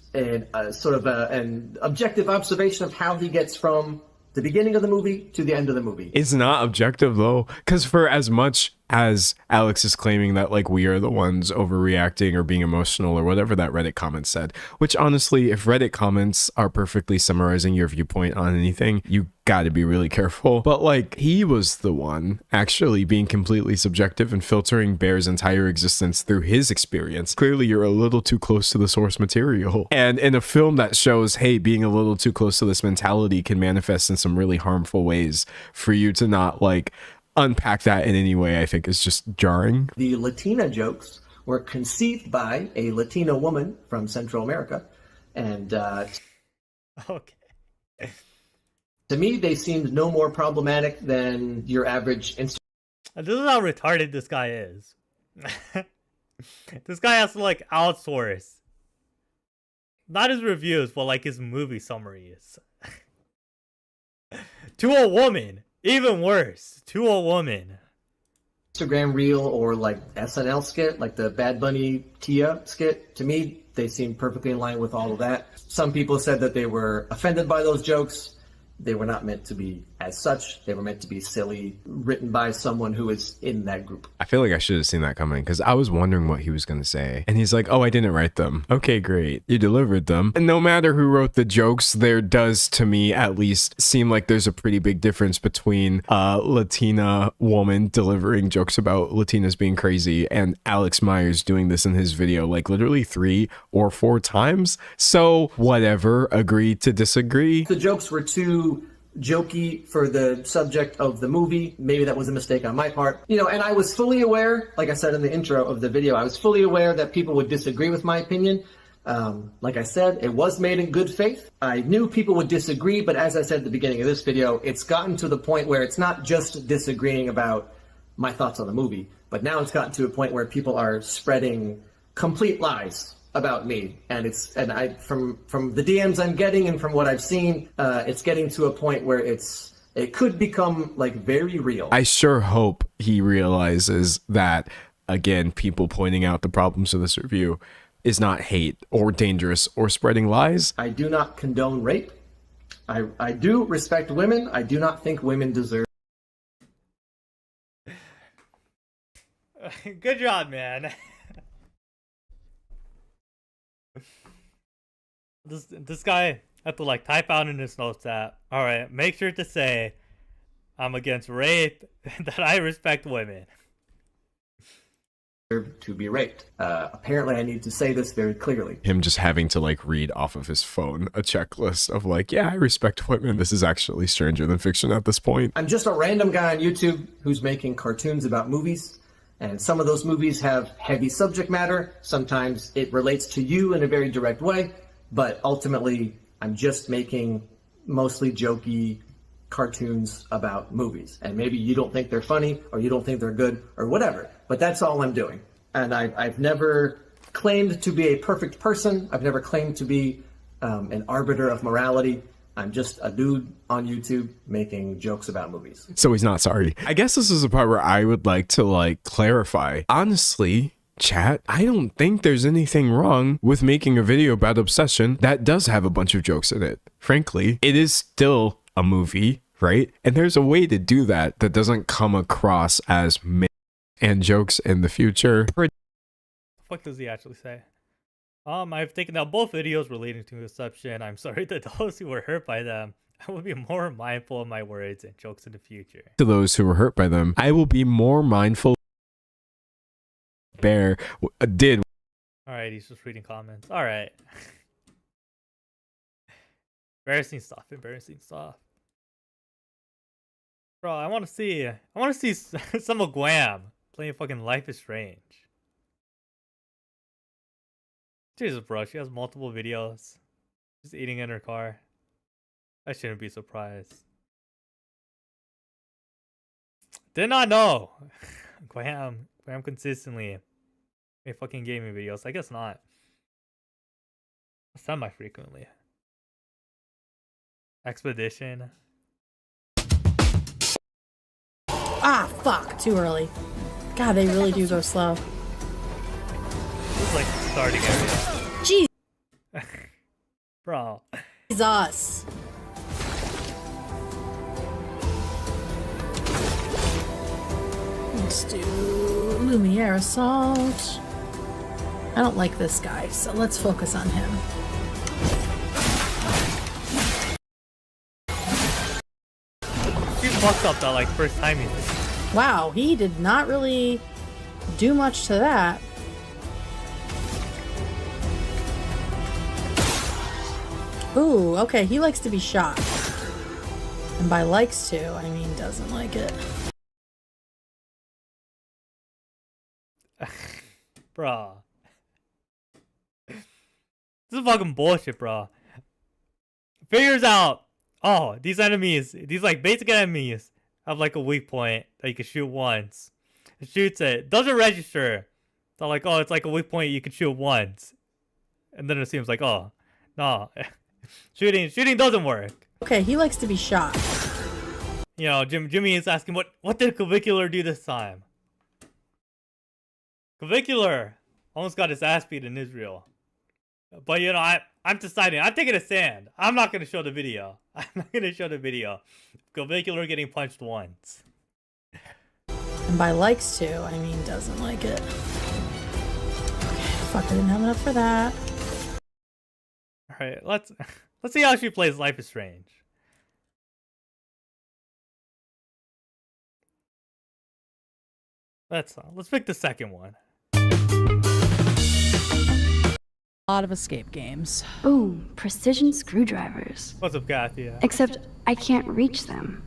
sort of an objective observation of how he gets from the beginning of the movie to the end of the movie. It's not objective though, because for as much as Alex is claiming that like we are the ones overreacting or being emotional or whatever that Reddit comment said, which honestly, if Reddit comments are perfectly summarizing your viewpoint on anything, you gotta be really careful. But like, he was the one actually being completely subjective and filtering Bear's entire existence through his experience. Clearly you're a little too close to the source material. And in a film that shows, hey, being a little too close to this mentality can manifest in some really harmful ways, for you to not like unpack that in any way, I think is just jarring. The Latina jokes were conceived by a Latina woman from Central America, and Okay. to me, they seemed no more problematic than your average Instagram This is how retarded this guy is. This guy has to like outsource not his reviews, but like his movie summaries to a woman. Even worse, to a woman. reel or like SNL skit, like the Bad Bunny Tia skit. To me, they seemed perfectly in line with all of that. Some people said that they were offended by those jokes. They were not meant to be as such. They were meant to be silly, written by someone who is in that group. I feel like I should have seen that coming, because I was wondering what he was going to say. And he's like, oh, I didn't write them. Okay, great. You delivered them. And no matter who wrote the jokes, there does, to me at least, seem like there's a pretty big difference between a Latina woman delivering jokes about Latinas being crazy and Alex Myers doing this in his video like literally 3 or 4 times. So whatever, agree to disagree. The jokes were too jokey for the subject of the movie. Maybe that was a mistake on my part. You know, and I was fully aware, like I said in the intro of the video, I was fully aware that people would disagree with my opinion. Like I said, it was made in good faith. I knew people would disagree, but as I said at the beginning of this video, it's gotten to the point where it's not just disagreeing about my thoughts on the movie. But now it's gotten to a point where people are spreading complete lies about me, and from the DMs I'm getting and from what I've seen, it's getting to a point where it could become like very real. I sure hope he realizes that, again, people pointing out the problems of this review is not hate or dangerous or spreading lies. I do not condone rape. I do respect women. I do not think women deserve. Good job, man. This guy had to like type out in his notes that, all right, make sure to say I'm against rape, that I respect women. To be raped. Apparently I need to say this very clearly. Him just having to like read off of his phone a checklist of like, yeah, I respect women. This is actually stranger than fiction at this point. I'm just a random guy on YouTube who's making cartoons about movies, and some of those movies have heavy subject matter. Sometimes it relates to you in a very direct way, but ultimately I'm just making mostly jokey cartoons about movies. And maybe you don't think they're funny, or you don't think they're good, or whatever, but that's all I'm doing. And I've never claimed to be a perfect person. I've never claimed to be an arbiter of morality. I'm just a dude on YouTube making jokes about movies. So he's not sorry. I guess this is the part where I would like to like clarify. Honestly, chat, I don't think there's anything wrong with making a video about obsession that does have a bunch of jokes in it. Frankly, it is still a movie, right? And there's a way to do that that doesn't come across as and jokes in the future. What the fuck does he actually say? I've taken out both videos relating to deception. I'm sorry to those who were hurt by them. I will be more mindful of my words and jokes in the future. To those who were hurt by them, I will be more mindful. Bear did. Alright, he's just reading comments. Alright. Embarrassing stuff. Bro, I want to see some of Guam playing fucking Life is Strange. Jesus, bro, she has multiple videos. She's eating in her car. I shouldn't be surprised. Did not know. Guam consistently make fucking gaming videos. I guess not. Semi-frequently. Expedition. Ah, fuck. Too early. God, they really do go slow. This is like the starting area. Jeez. Bro. Jesus. Let's do Lumiere Assault. I don't like this guy, so let's focus on him. She fucked up that like first time you did. Wow, he did not really do much to that. Ooh, okay, he likes to be shot. And by likes to, I mean doesn't like it. Bro. This is fucking bullshit, bro. Figures out, oh, these enemies, these like basic enemies have like a weak point that you can shoot once. It shoots it. Doesn't register. So like, oh, it's like a weak point you can shoot once. And then it seems like, oh, no. Shooting doesn't work. Okay, he likes to be shot. You know, Jimmy is asking, what did Clavicular do this time? Clavicular almost got his ass beat in Israel. But you know, I'm deciding, I'm taking a stand. I'm not going to show the video. I'm not going to show the video. Clavicular getting punched once. And by likes to, I mean doesn't like it. Okay, fuck, I didn't have enough for that. Alright, let's see how she plays Life is Strange. Let's pick the second one. A lot of escape games. Ooh, precision screwdrivers. What's up, Kathy? Except I can't reach them.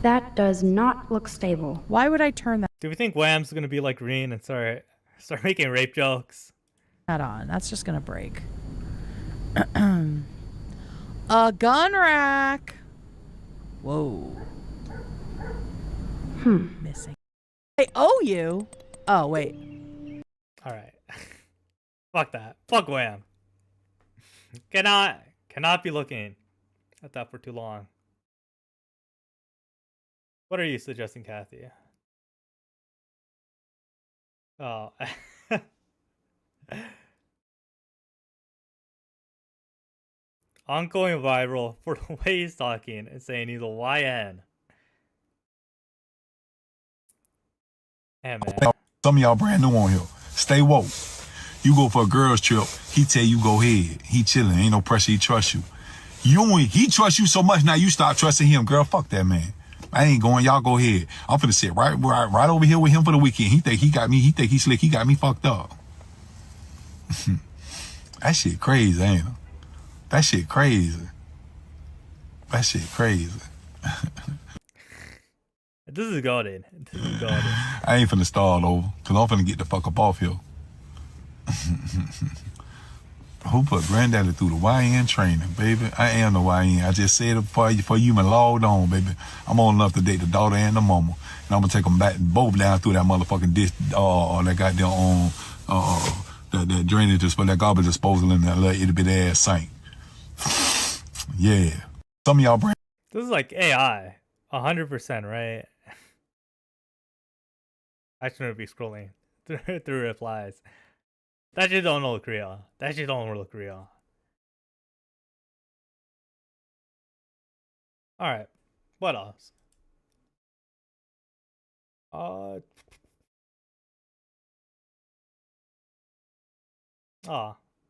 That does not look stable. Why would I turn Do we think Wham's gonna be like Green and start making rape jokes? that on? That's just gonna break. A gun rack. Whoa. Missing. I owe you. Oh, wait. Alright. Fuck that. Fuck Wham. Cannot be looking at that for too long. What are you suggesting, Kathy? Oh. Ongoing viral for the way he's talking and saying he's a YN. Hey, man. Some of y'all brand new on here. Stay woke. You go for a girls trip, he tell you go ahead. He chilling, ain't no pressure, he trust you. He trusts you so much now you start trusting him. Girl, fuck that man. I ain't going, y'all go ahead. I'm finna sit right over here with him for the weekend. He think he slick, he got me fucked up. That shit crazy, ain't it? That shit crazy. That shit crazy. This is goated. This is goated. I ain't finna start over, cause I'm finna get the fuck up off here. Who put granddaddy through the YN training, baby? I am the YN. I just said it before you even logged on, baby. I'm old enough to date the daughter and the mama. And I'm gonna take them back both down through that motherfucking dish, that goddamn, that drainage, that garbage disposal in that little itty bitty ass sink. Yeah. Some of y'all brand. This is like AI. 100%, right? I shouldn't be scrolling through replies. That shit don't look real. That shit don't look real. Alright. What else?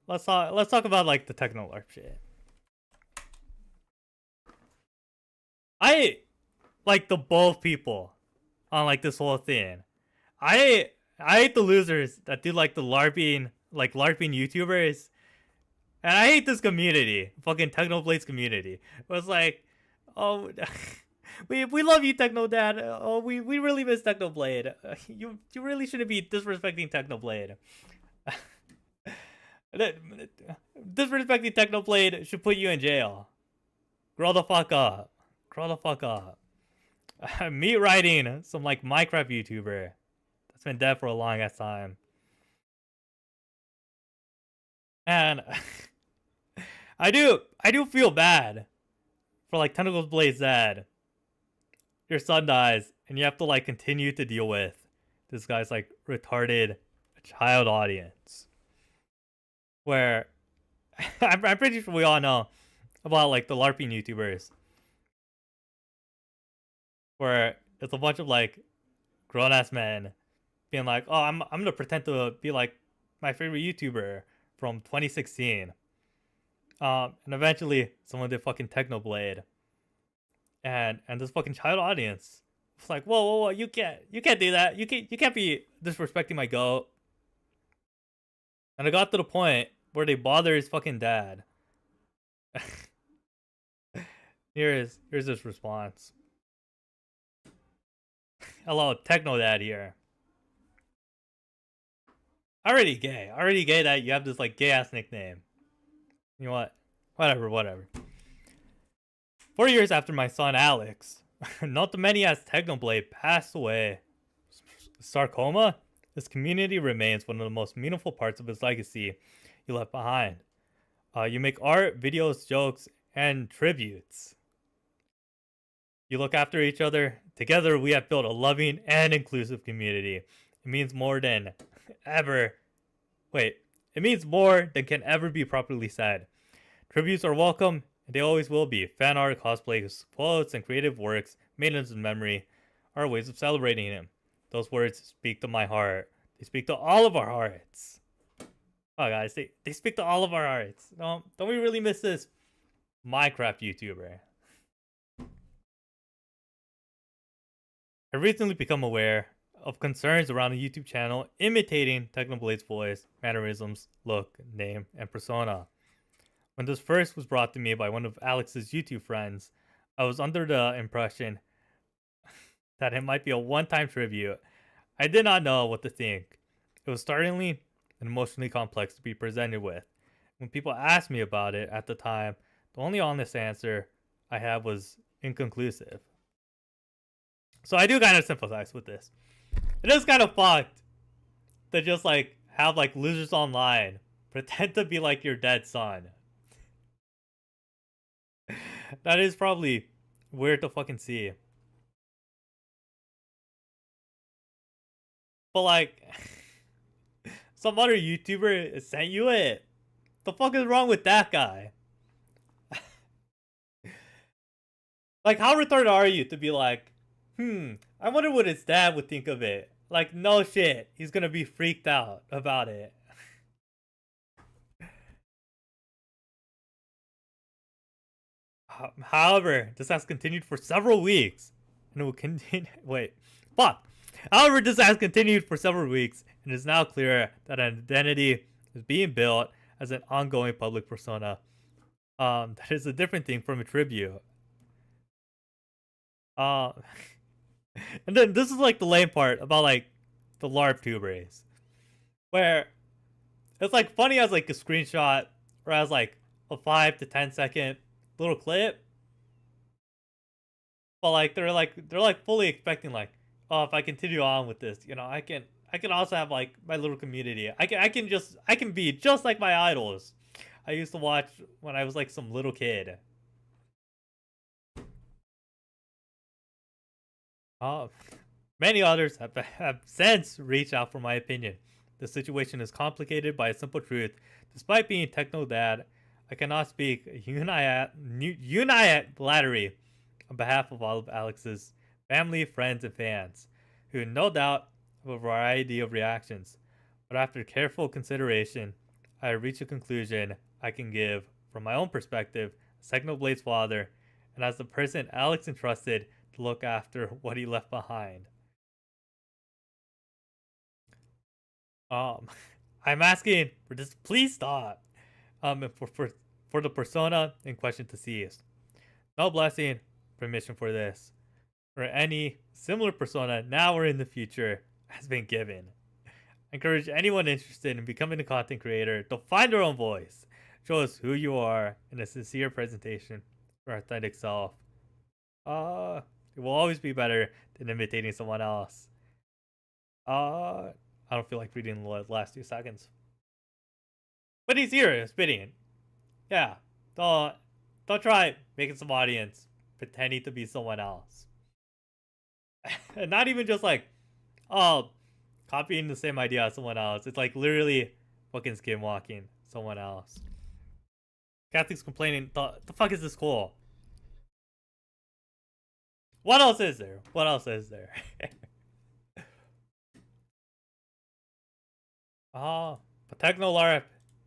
Let's talk about like the Technolarp shit. I like the both people on like this whole thing. I hate the losers that do like the LARPing YouTubers. And I hate this community. Fucking Technoblade's community. It was like, oh, we love you, Technodad. Oh, we really miss Technoblade. You really shouldn't be disrespecting Technoblade. Disrespecting Technoblade should put you in jail. Grow the fuck up. Grow the fuck up. Me writing some like Minecraft YouTuber that's been dead for a long ass time. And I do feel bad for like Tentacles Blaze Zed. Your son dies and you have to like continue to deal with this guy's like retarded child audience. Where I'm pretty sure we all know about like the LARPing YouTubers. Where it's a bunch of like grown ass men being like, oh, I'm gonna pretend to be like my favorite YouTuber from 2016. And eventually someone did fucking Technoblade. And this fucking child audience was like, whoa, you can't do that. You can't be disrespecting my goat. And it got to the point where they bother his fucking dad. Here's his response. Hello, Technodad here. Already gay that you have this like gay ass nickname. You know what? Whatever. 4 years after my son Alex, not the many as Technoblade passed away, sarcoma, his community remains one of the most meaningful parts of his legacy he left behind. You make art, videos, jokes, and tributes. You look after each other. Together, we have built a loving and inclusive community. It means more than ever. Wait, it means more than can ever be properly said. Tributes are welcome, and they always will be. Fan art, cosplays, quotes, and creative works made in his memory are ways of celebrating him. Those words speak to my heart. They speak to all of our hearts. Oh, guys, they speak to all of our hearts. Don't we really miss this Minecraft YouTuber? I've recently become aware of concerns around the YouTube channel imitating Technoblade's voice, mannerisms, look, name, and persona. When this first was brought to me by one of Alex's YouTube friends, I was under the impression that it might be a one-time tribute. I did not know what to think. It was startlingly and emotionally complex to be presented with. When people asked me about it at the time, the only honest answer I had was inconclusive. So I do kind of sympathize with this. It is kind of fucked to just like have like losers online pretend to be like your dead son. That is probably weird to fucking see. But like, some other YouTuber sent you it. The fuck is wrong with that guy? Like, how retarded are you to be like, I wonder what his dad would think of it. Like, no shit, he's gonna be freaked out about it. However, this has continued for several weeks, and it will continue. Wait, fuck. However, this has continued for several weeks, and it is now clear that an identity is being built as an ongoing public persona. That is a different thing from a tribute. And then this is like the lame part about like the LARP tubers, where it's like funny as like a screenshot or as like a 5 to 10 second little clip, but like they're like fully expecting like, oh, if I continue on with this, you know, I can also have like my little community. I can be just like my idols I used to watch when I was like some little kid. Many others have since reached out for my opinion. The situation is complicated by a simple truth. Despite being techno dad, I cannot speak unilaterally on behalf of all of Alex's family, friends, and fans, who no doubt have a variety of reactions. But after careful consideration, I reach a conclusion I can give from my own perspective as Technoblade's father, and as the person Alex entrusted to look after what he left behind. I'm asking for this, please stop. For the persona in question to cease. No blessing, permission for this, or any similar persona now or in the future has been given. I encourage anyone interested in becoming a content creator to find their own voice. Show us who you are in a sincere presentation for authentic self. It will always be better than imitating someone else. I don't feel like reading the last 2 seconds. But he's here, spitting. Yeah, don't try making some audience pretending to be someone else. And not even just like, oh, copying the same idea as someone else. It's like literally fucking skinwalking someone else. Catholics complaining, the fuck is this cool? What else is there? What else is there? Oh, but Technolarp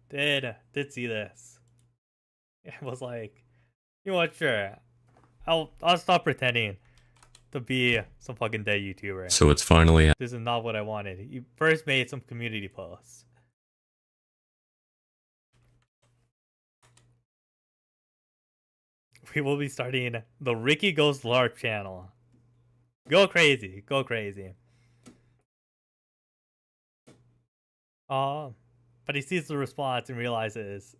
did see this. It was like, you know what, sure. I'll stop pretending to be some fucking dead YouTuber. So it's finally... This is not what I wanted. You first made some community posts. We will be starting the Ricky Goes LARP channel. Go crazy. Go crazy. But he sees the response and realizes,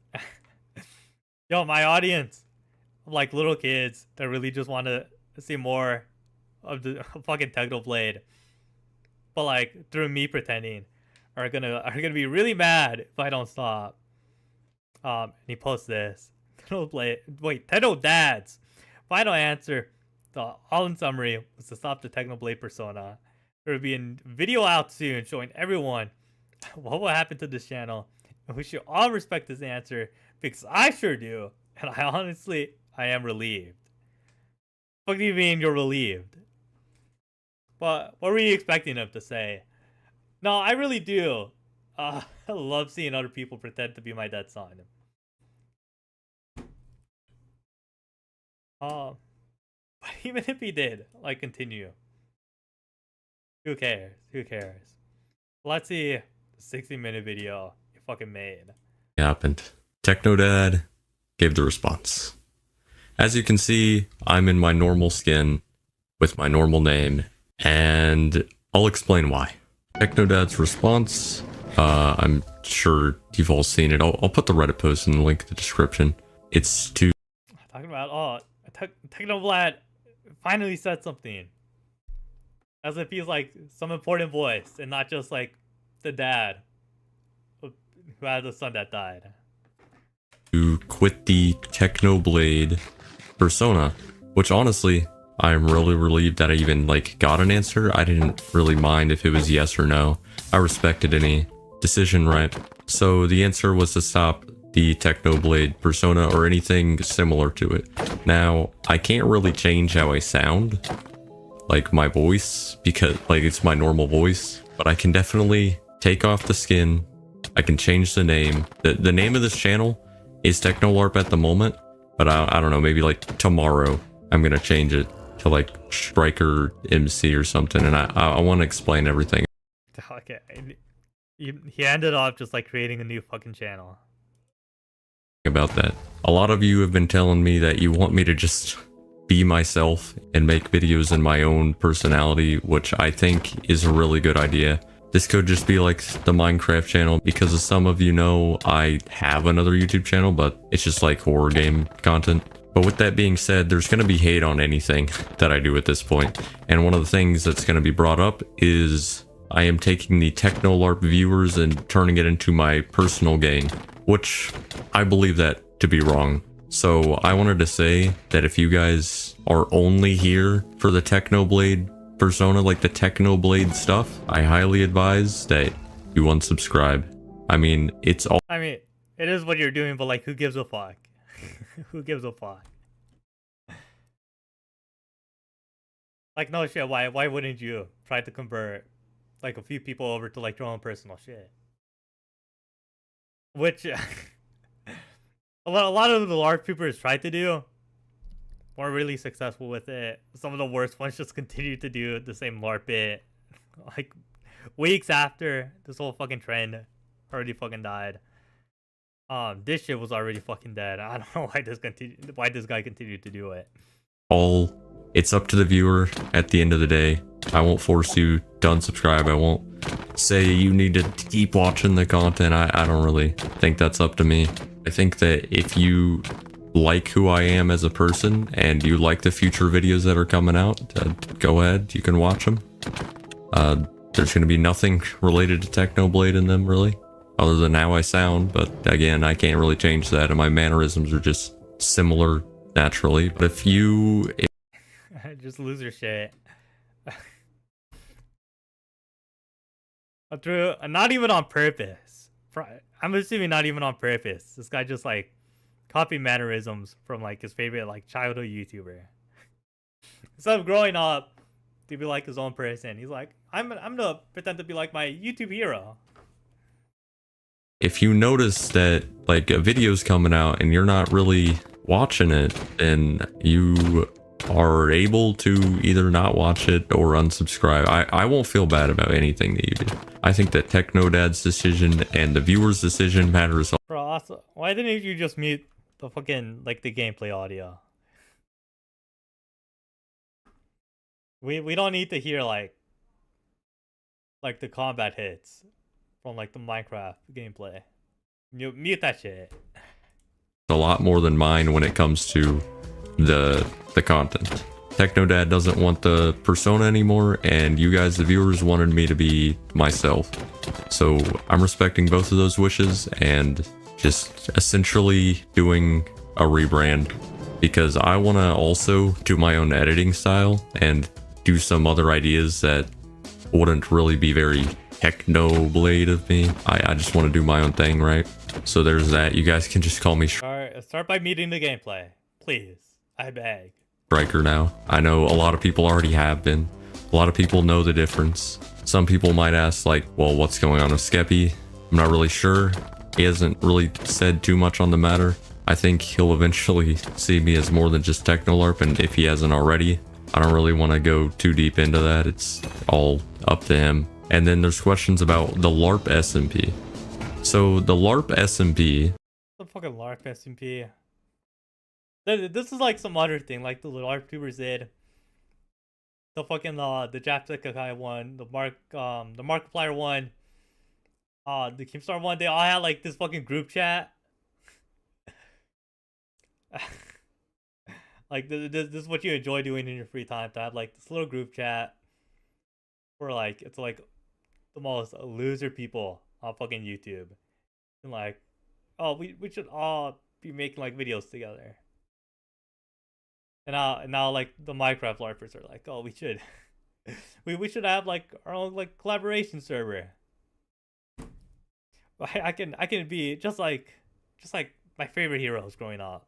yo, my audience of like little kids that really just want to see more of the fucking Technoblade, but like through me pretending, are gonna be really mad if I don't stop. And he posts this. Techno Dad's final answer, the all in summary, was to stop the Technoblade persona. There will be a video out soon showing everyone what will happen to this channel, and we should all respect his answer because I sure do, and I am relieved. What do you mean you're relieved? What were you expecting him to say? No, I really do. I love seeing other people pretend to be my dead son. But even if he did, like, continue. Who cares? Who cares? Let's see the 60-minute video you fucking made. It happened. Technodad gave the response. As you can see, I'm in my normal skin with my normal name, and I'll explain why. Technodad's response, I'm sure you've all seen it. I'll put the Reddit post in the link in the description. It's to... Talking about, Technoblad finally said something. As if he's like some important voice and not just like the dad who had the son that died. To quit the Technoblade persona, which honestly, I'm really relieved that I even like got an answer. I didn't really mind if it was yes or no. I respected any decision, right? So the answer was to stop the Technoblade persona or anything similar to it. Now, I can't really change how I sound, like my voice, because like it's my normal voice, but I can definitely take off the skin. I can change the name. The name of this channel is Technolarp at the moment, but I don't know, maybe like tomorrow I'm gonna change it to like Striker MC or something, and I want to explain everything. Okay, he ended up just like creating a new fucking channel. About that. A lot of you have been telling me that you want me to just be myself and make videos in my own personality, which I think is a really good idea. This could just be like the Minecraft channel, because as some of you know, I have another YouTube channel, but it's just like horror game content. But with that being said, there's going to be hate on anything that I do at this point. And one of the things that's going to be brought up is I am taking the Technolarp viewers and turning it into my personal gain, which I believe that to be wrong. So I wanted to say that if you guys are only here for the Technoblade persona, like the Technoblade stuff, I highly advise that you unsubscribe. I mean, it's all. I mean, it is what you're doing, but like, who gives a fuck? Who gives a fuck? Like, no shit, why wouldn't you try to convert like a few people over to like your own personal shit? Which a lot of the LARP peoples tried to do, weren't really successful with it. Some of the worst ones just continued to do the same LARP bit like weeks after this whole fucking trend already fucking died. This shit was already fucking dead. I don't know why this guy continued to do it. It's up to the viewer at the end of the day. I won't force you to unsubscribe. I won't say you need to keep watching the content. I don't really think that's up to me. I think that if you like who I am as a person and you like the future videos that are coming out, go ahead, you can watch them. There's going to be nothing related to Technoblade in them, really, other than how I sound, but again, I can't really change that, and my mannerisms are just similar naturally. But if you... Just lose your shit. Not even on purpose. I'm assuming not even on purpose. This guy just like copied mannerisms from like his favorite like childhood YouTuber. Instead of growing up to be like his own person, he's like, I'm gonna pretend to be like my YouTube hero. If you notice that like a video's coming out and you're not really watching it, then you are able to either not watch it or unsubscribe. I won't feel bad about anything that you do. I think that Technodad's decision and the viewer's decision matters. Bro, also, why didn't you just mute the fucking like the gameplay audio? We don't need to hear like the combat hits from like the Minecraft gameplay. Mute that shit. A lot more than mine when it comes to the content. Technodad doesn't want the persona anymore, and you guys, the viewers, wanted me to be myself. So I'm respecting both of those wishes and just essentially doing a rebrand, because I want to also do my own editing style and do some other ideas that wouldn't really be very Technoblade of me. I just want to do my own thing, right? So there's that. You guys can just call me Start by meeting the gameplay, please. I beg. Striker now. I know a lot of people already have been. A lot of people know the difference. Some people might ask like, well, what's going on with Skeppy? I'm not really sure. He hasn't really said too much on the matter. I think he'll eventually see me as more than just Technolarp, and if he hasn't already, I don't really want to go too deep into that. It's all up to him. And then there's questions about the LARP SMP. So the LARP SMP... The fucking LARP SMP. This is like some other thing, like the LARP tubers did. The fucking the Japanese one, the Markiplier one, the Keemstar one. They all had like this fucking group chat. Like this is what you enjoy doing in your free time, to have like this little group chat where like it's like the most loser people on fucking YouTube, and like, oh, we should all be making like videos together. And now like the Minecraft LARPers are like, oh, we should we should have like our own like collaboration server. I can be just like my favorite heroes growing up.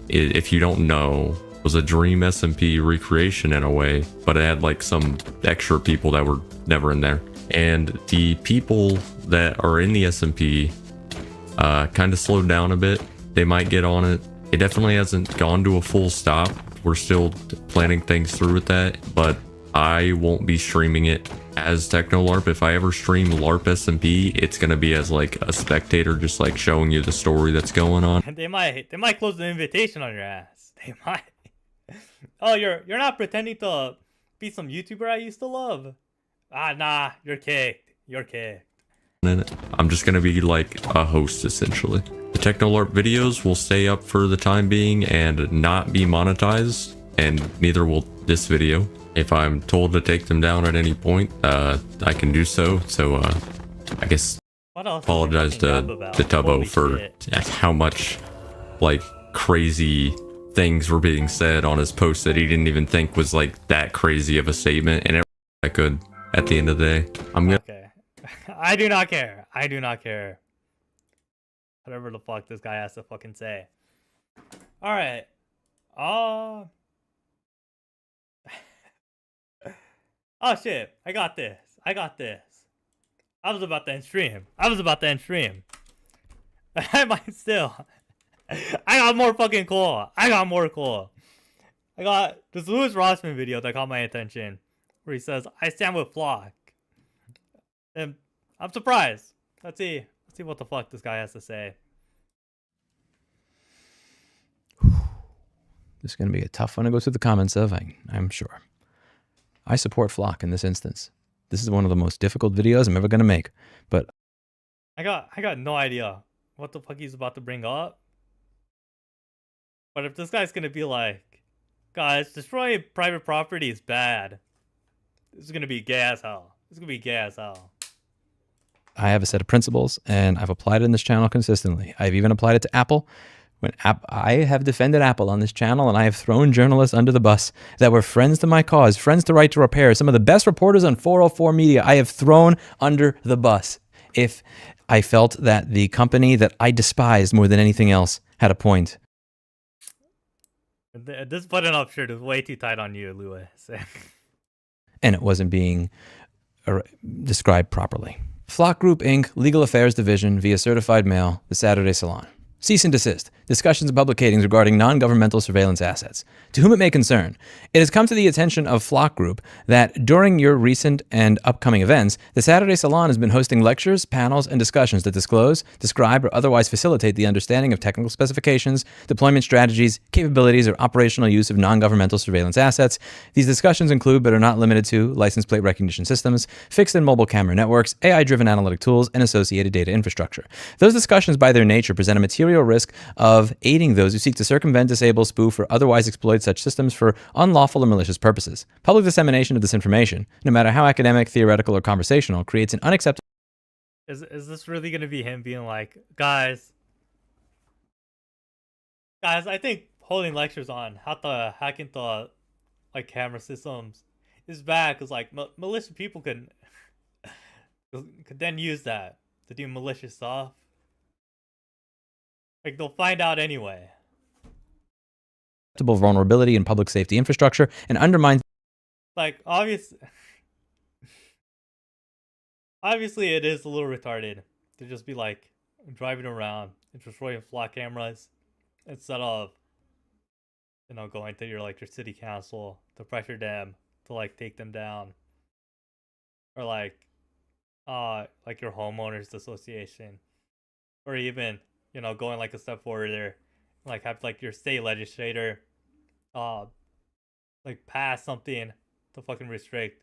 If you don't know, was a dream SMP recreation in a way, but it had like some extra people that were never in there. And the people that are in the SMP kind of slowed down a bit. They might get on it. It definitely hasn't gone to a full stop. We're still planning things through with that, but I won't be streaming it as Technolarp. If I ever stream LARP SMP, it's gonna be as like a spectator, just like showing you the story that's going on. They might close the invitation on your ass. They might. Oh, you're not pretending to be some YouTuber I used to love. Ah, nah, you're kicked. You're kicked. I'm just gonna be like a host essentially. The Technolarp videos will stay up for the time being and not be monetized, and neither will this video. If I'm told to take them down at any point, I can do so. So I guess apologize to Tubbo for how much like crazy things were being said on his post that he didn't even think was like that crazy of a statement, and I could at the end of the day. I'm gonna. Okay. I do not care. I do not care. Whatever the fuck this guy has to fucking say. Alright. Oh shit. I got this. I got this. I was about to end stream. I might still. I got more fucking cool. I got this Rossmann video that caught my attention, where he says, I stand with Flock. And I'm surprised. Let's see what the fuck this guy has to say. This is going to be a tough one to go through the comments of, I'm sure. I support Flock in this instance. This is one of the most difficult videos I'm ever going to make, but I got no idea what the fuck he's about to bring up. But if this guy's going to be like, guys, destroying private property is bad, this is going to be gay as hell. I have a set of principles, and I've applied it in this channel consistently. I've even applied it to Apple. I have defended Apple on this channel, and I have thrown journalists under the bus that were friends to my cause, friends to Right to Repair, some of the best reporters on 404 Media. I have thrown under the bus if I felt that the company that I despised more than anything else had a point. This button-up shirt is way too tight on you, Lewis. And it wasn't being described properly. Flock Group Inc., Legal Affairs Division, via certified mail, The Saturday Salon. Cease and desist. Discussions and publications regarding non-governmental surveillance assets. To whom it may concern, it has come to the attention of Flock Group that during your recent and upcoming events, the Saturday Salon has been hosting lectures, panels, and discussions that disclose, describe, or otherwise facilitate the understanding of technical specifications, deployment strategies, capabilities, or operational use of non-governmental surveillance assets. These discussions include, but are not limited to, license plate recognition systems, fixed and mobile camera networks, AI-driven analytic tools, and associated data infrastructure. Those discussions by their nature present a material risk of aiding those who seek to circumvent, disable, spoof, or otherwise exploit such systems for unlawful or malicious purposes. Public dissemination of this information, no matter how academic, theoretical, or conversational, creates an unacceptable... Is this really going to be him being like, guys, I think holding lectures on how to hack into like camera systems is bad, because like malicious people could then use that to do malicious stuff. Like, they'll find out anyway. vulnerability in public safety infrastructure and undermines... Like, obviously it is a little retarded to just be like driving around and destroying Flock cameras instead of, you know, going to your city council to pressure them to like take them down, or like your homeowners association, or even, you know, going like a step further, like have like your state legislator like pass something to fucking restrict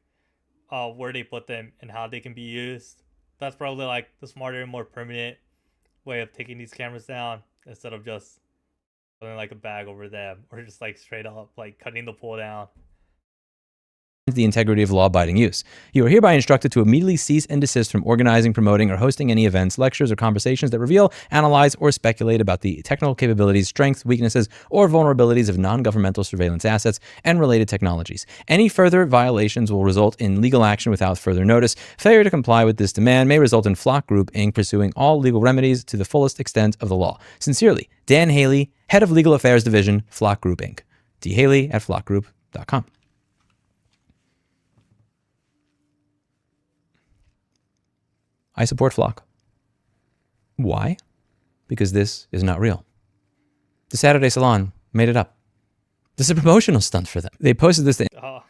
where they put them and how they can be used. That's probably like the smarter and more permanent way of taking these cameras down, instead of just putting like a bag over them, or just like straight up like cutting the pole down. the integrity of law-abiding use. You are hereby instructed to immediately cease and desist from organizing, promoting, or hosting any events, lectures, or conversations that reveal, analyze, or speculate about the technical capabilities, strengths, weaknesses, or vulnerabilities of non-governmental surveillance assets and related technologies. Any further violations will result in legal action without further notice. Failure to comply with this demand may result in Flock Group, Inc. pursuing all legal remedies to the fullest extent of the law. Sincerely, Dan Haley, Head of Legal Affairs Division, Flock Group, Inc. dhaley@flockgroup.com. I support Flock. Why? Because this is not real. The Saturday Salon made it up. This is a promotional stunt for them. They posted this thing. Oh.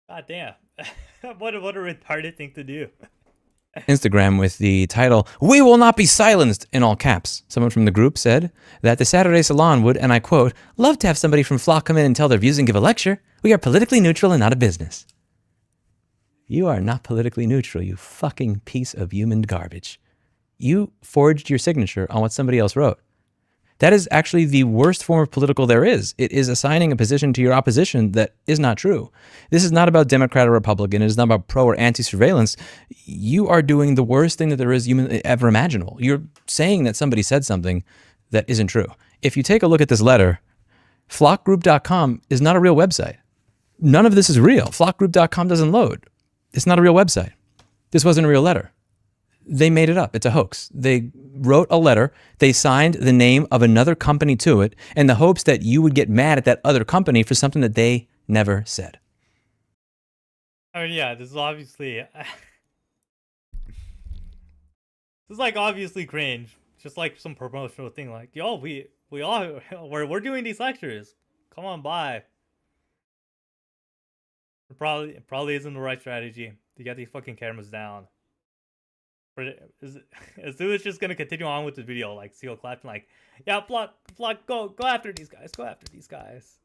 God damn. What a retarded thing to do. Instagram with the title, "We will not be silenced," in all caps. Someone from the group said that the Saturday Salon would, and I quote, "love to have somebody from Flock come in and tell their views and give a lecture. We are politically neutral and not a business." You are not politically neutral, you fucking piece of human garbage. You forged your signature on what somebody else wrote. That is actually the worst form of political there is. It is assigning a position to your opposition that is not true. This is not about Democrat or Republican. It is not about pro or anti-surveillance. You are doing the worst thing that there is ever imaginable. You're saying that somebody said something that isn't true. If you take a look at this letter, flockgroup.com is not a real website. None of this is real. Flockgroup.com doesn't load. It's not a real website. This wasn't a real letter. They made it up. It's a hoax. They wrote a letter. They signed the name of another company to it in the hopes that you would get mad at that other company for something that they never said. I mean, yeah, this is obviously... this is like obviously cringe. Just like some promotional thing like, yo, we're doing these lectures. Come on by. It probably isn't the right strategy to get these fucking cameras down. But as soon as just gonna continue on with the video, like Seal Clapton, like, yeah, Flock, go after these guys.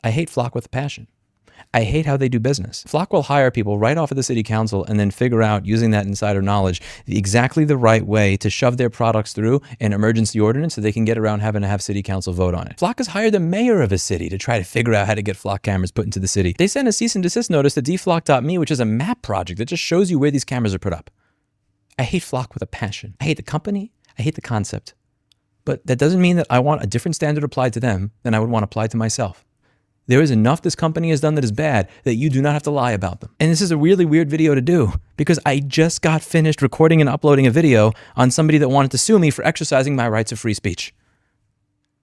I hate Flock with a passion. I hate how they do business. Flock will hire people right off of the city council and then figure out, using that insider knowledge, exactly the right way to shove their products through an emergency ordinance so they can get around having to have city council vote on it. Flock has hired the mayor of a city to try to figure out how to get Flock cameras put into the city. They sent a cease and desist notice to dflock.me, which is a map project that just shows you where these cameras are put up. I hate Flock with a passion. I hate the company. I hate the concept. But that doesn't mean that I want a different standard applied to them than I would want applied to myself. There is enough this company has done that is bad that you do not have to lie about them. And this is a really weird video to do because I just got finished recording and uploading a video on somebody that wanted to sue me for exercising my rights of free speech.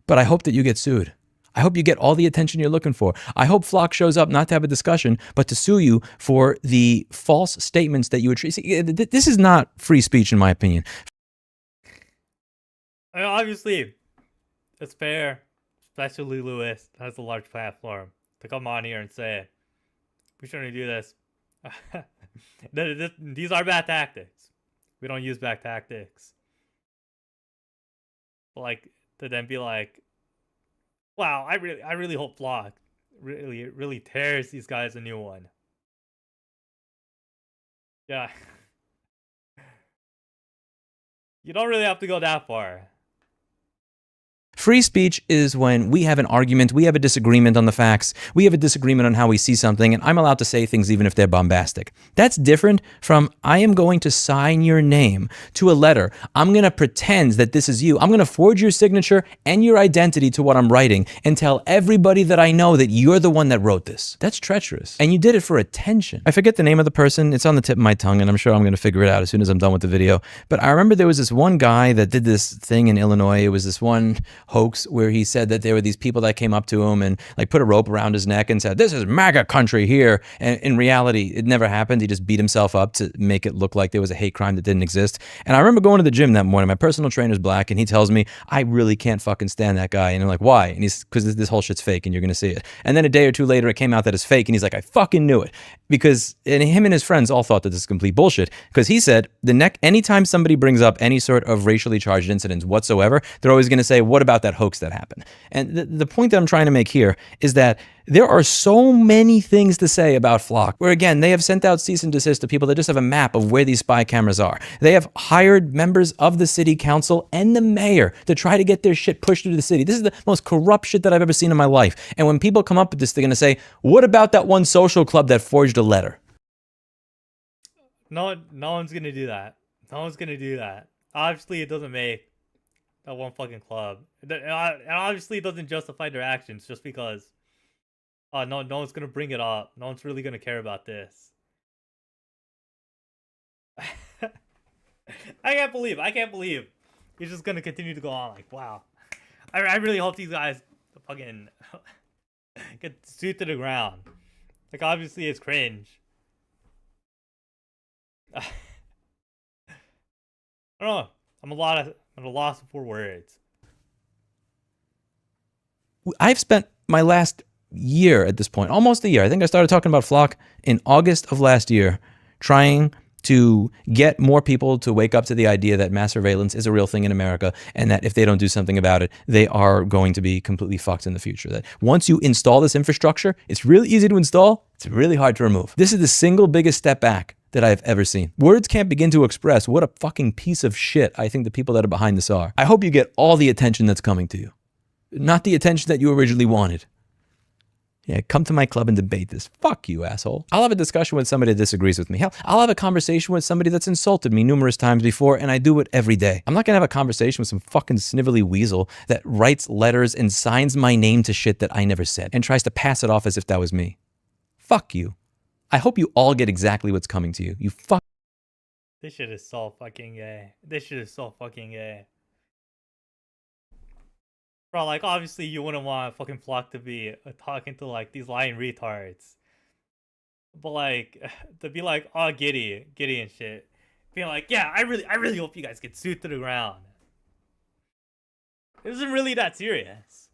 But I hope that you get sued. I hope you get all the attention you're looking for. I hope Flock shows up not to have a discussion, but to sue you for the false statements that you would... See, this is not free speech in my opinion. I mean, obviously, it's fair. Especially Lewis has a large platform to come on here and say, we shouldn't do this. These are bad tactics. We don't use bad tactics. But like, to then be like, wow, I really hope Flock really tears these guys a new one. Yeah. You don't really have to go that far. Free speech is when we have an argument, we have a disagreement on the facts, we have a disagreement on how we see something, and I'm allowed to say things even if they're bombastic. That's different from, I am going to sign your name to a letter. I'm going to pretend that this is you. I'm going to forge your signature and your identity to what I'm writing and tell everybody that I know that you're the one that wrote this. That's treacherous. And you did it for attention. I forget the name of the person. It's on the tip of my tongue, and I'm sure I'm going to figure it out as soon as I'm done with the video. But I remember there was this one guy that did this thing in Illinois. It was this one hoax where he said that there were these people that came up to him and like put a rope around his neck and said, "This is MAGA country here." And in reality, it never happened. He just beat himself up to make it look like there was a hate crime that didn't exist. And I remember going to the gym that morning. My personal trainer's black, and he tells me, "I really can't fucking stand that guy." And I'm like, "Why?" And he's, "Because this whole shit's fake and you're going to see it." And then a day or two later, it came out that it's fake. And he's like, "I fucking knew it." Because him and his friends all thought that this is complete bullshit. Because he said, anytime somebody brings up any sort of racially charged incidents whatsoever, they're always going to say, "What about that that hoax that happened. And the point that I'm trying to make here is that there are so many things to say about Flock, where again, they have sent out cease and desist to people that just have a map of where these spy cameras are. They have hired members of the city council and the mayor to try to get their shit pushed through the city. This is the most corrupt shit that I've ever seen in my life. And when people come up with this, they're going to say, what about that one social club that forged a letter? No one's going to do that. No one's going to do that. Obviously, it doesn't make that one fucking club. And obviously, it doesn't justify their actions just because no one's going to bring it up. No one's really going to care about this. I can't believe it's just going to continue to go on. Like, wow. I really hope these guys fucking get sued to the ground. Like, obviously, it's cringe. I don't know. I'm at a loss for words. I've spent my last year at this point, almost a year. I think I started talking about Flock in August of last year, trying to get more people to wake up to the idea that mass surveillance is a real thing in America, and that if they don't do something about it, they are going to be completely fucked in the future. That once you install this infrastructure, it's really easy to install, it's really hard to remove. This is the single biggest step back that I've ever seen. Words can't begin to express what a fucking piece of shit I think the people that are behind this are. I hope you get all the attention that's coming to you. Not the attention that you originally wanted. Yeah, come to my club and debate this. Fuck you, asshole. I'll have a discussion with somebody that disagrees with me. Hell, I'll have a conversation with somebody that's insulted me numerous times before, and I do it every day. I'm not gonna have a conversation with some fucking snivelly weasel that writes letters and signs my name to shit that I never said and tries to pass it off as if that was me. Fuck you. I hope you all get exactly what's coming to you. You fuck. This shit is so fucking gay. This shit is so fucking gay. Bro, like, obviously you wouldn't want fucking Flock to be talking to, like, these lying retards. But, like, to be like, oh, giddy and shit. Being like, yeah, I really hope you guys get sued to the ground. It isn't really that serious.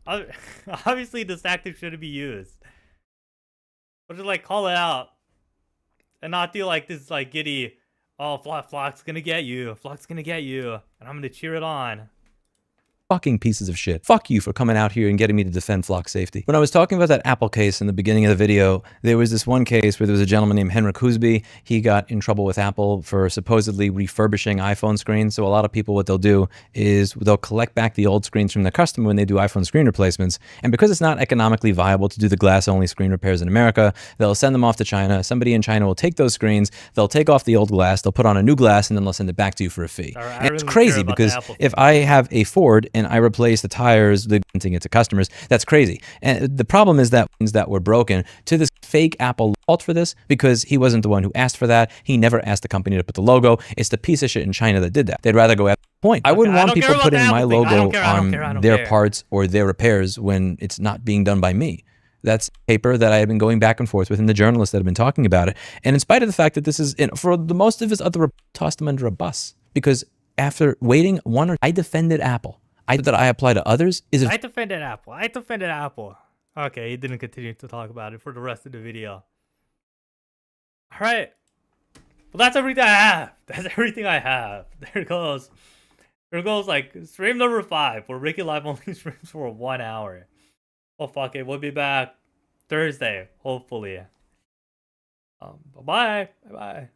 Obviously, this tactic shouldn't be used. But just, like, call it out. And not do, like, this, like, giddy, oh, Flock's gonna get you. Flock's gonna get you. And I'm gonna cheer it on. Fucking pieces of shit. Fuck you for coming out here and getting me to defend Flock safety. When I was talking about that Apple case in the beginning of the video, there was this one case where there was a gentleman named Henrik Husby. He got in trouble with Apple for supposedly refurbishing iPhone screens. So a lot of people, what they'll do is they'll collect back the old screens from their customer when they do iPhone screen replacements. And because it's not economically viable to do the glass-only screen repairs in America, they'll send them off to China. Somebody in China will take those screens, they'll take off the old glass, they'll put on a new glass, and then they'll send it back to you for a fee. And it's crazy because if I have a Ford and I replace the tires, they're renting it to customers, that's crazy. And the problem is that things that were broken to this fake Apple fault for this because he wasn't the one who asked for that. He never asked the company to put the logo. It's the piece of shit in China that did that. They'd rather go at the point. I wouldn't want people putting my logo on their parts or their repairs when it's not being done by me. That's paper that I have been going back and forth with and the journalists that have been talking about it. And in spite of the fact that this is, for the most of his other, tossed him under a bus because after waiting I defended Apple. That I apply to others is I defended Apple. Okay, he didn't continue to talk about it for the rest of the video. All right. Well, that's everything I have. That's everything I have. There goes like stream number 5 where Ricky Live only streams for 1 hour. Oh, fuck it. We'll be back Thursday, hopefully. Bye-bye. Bye-bye.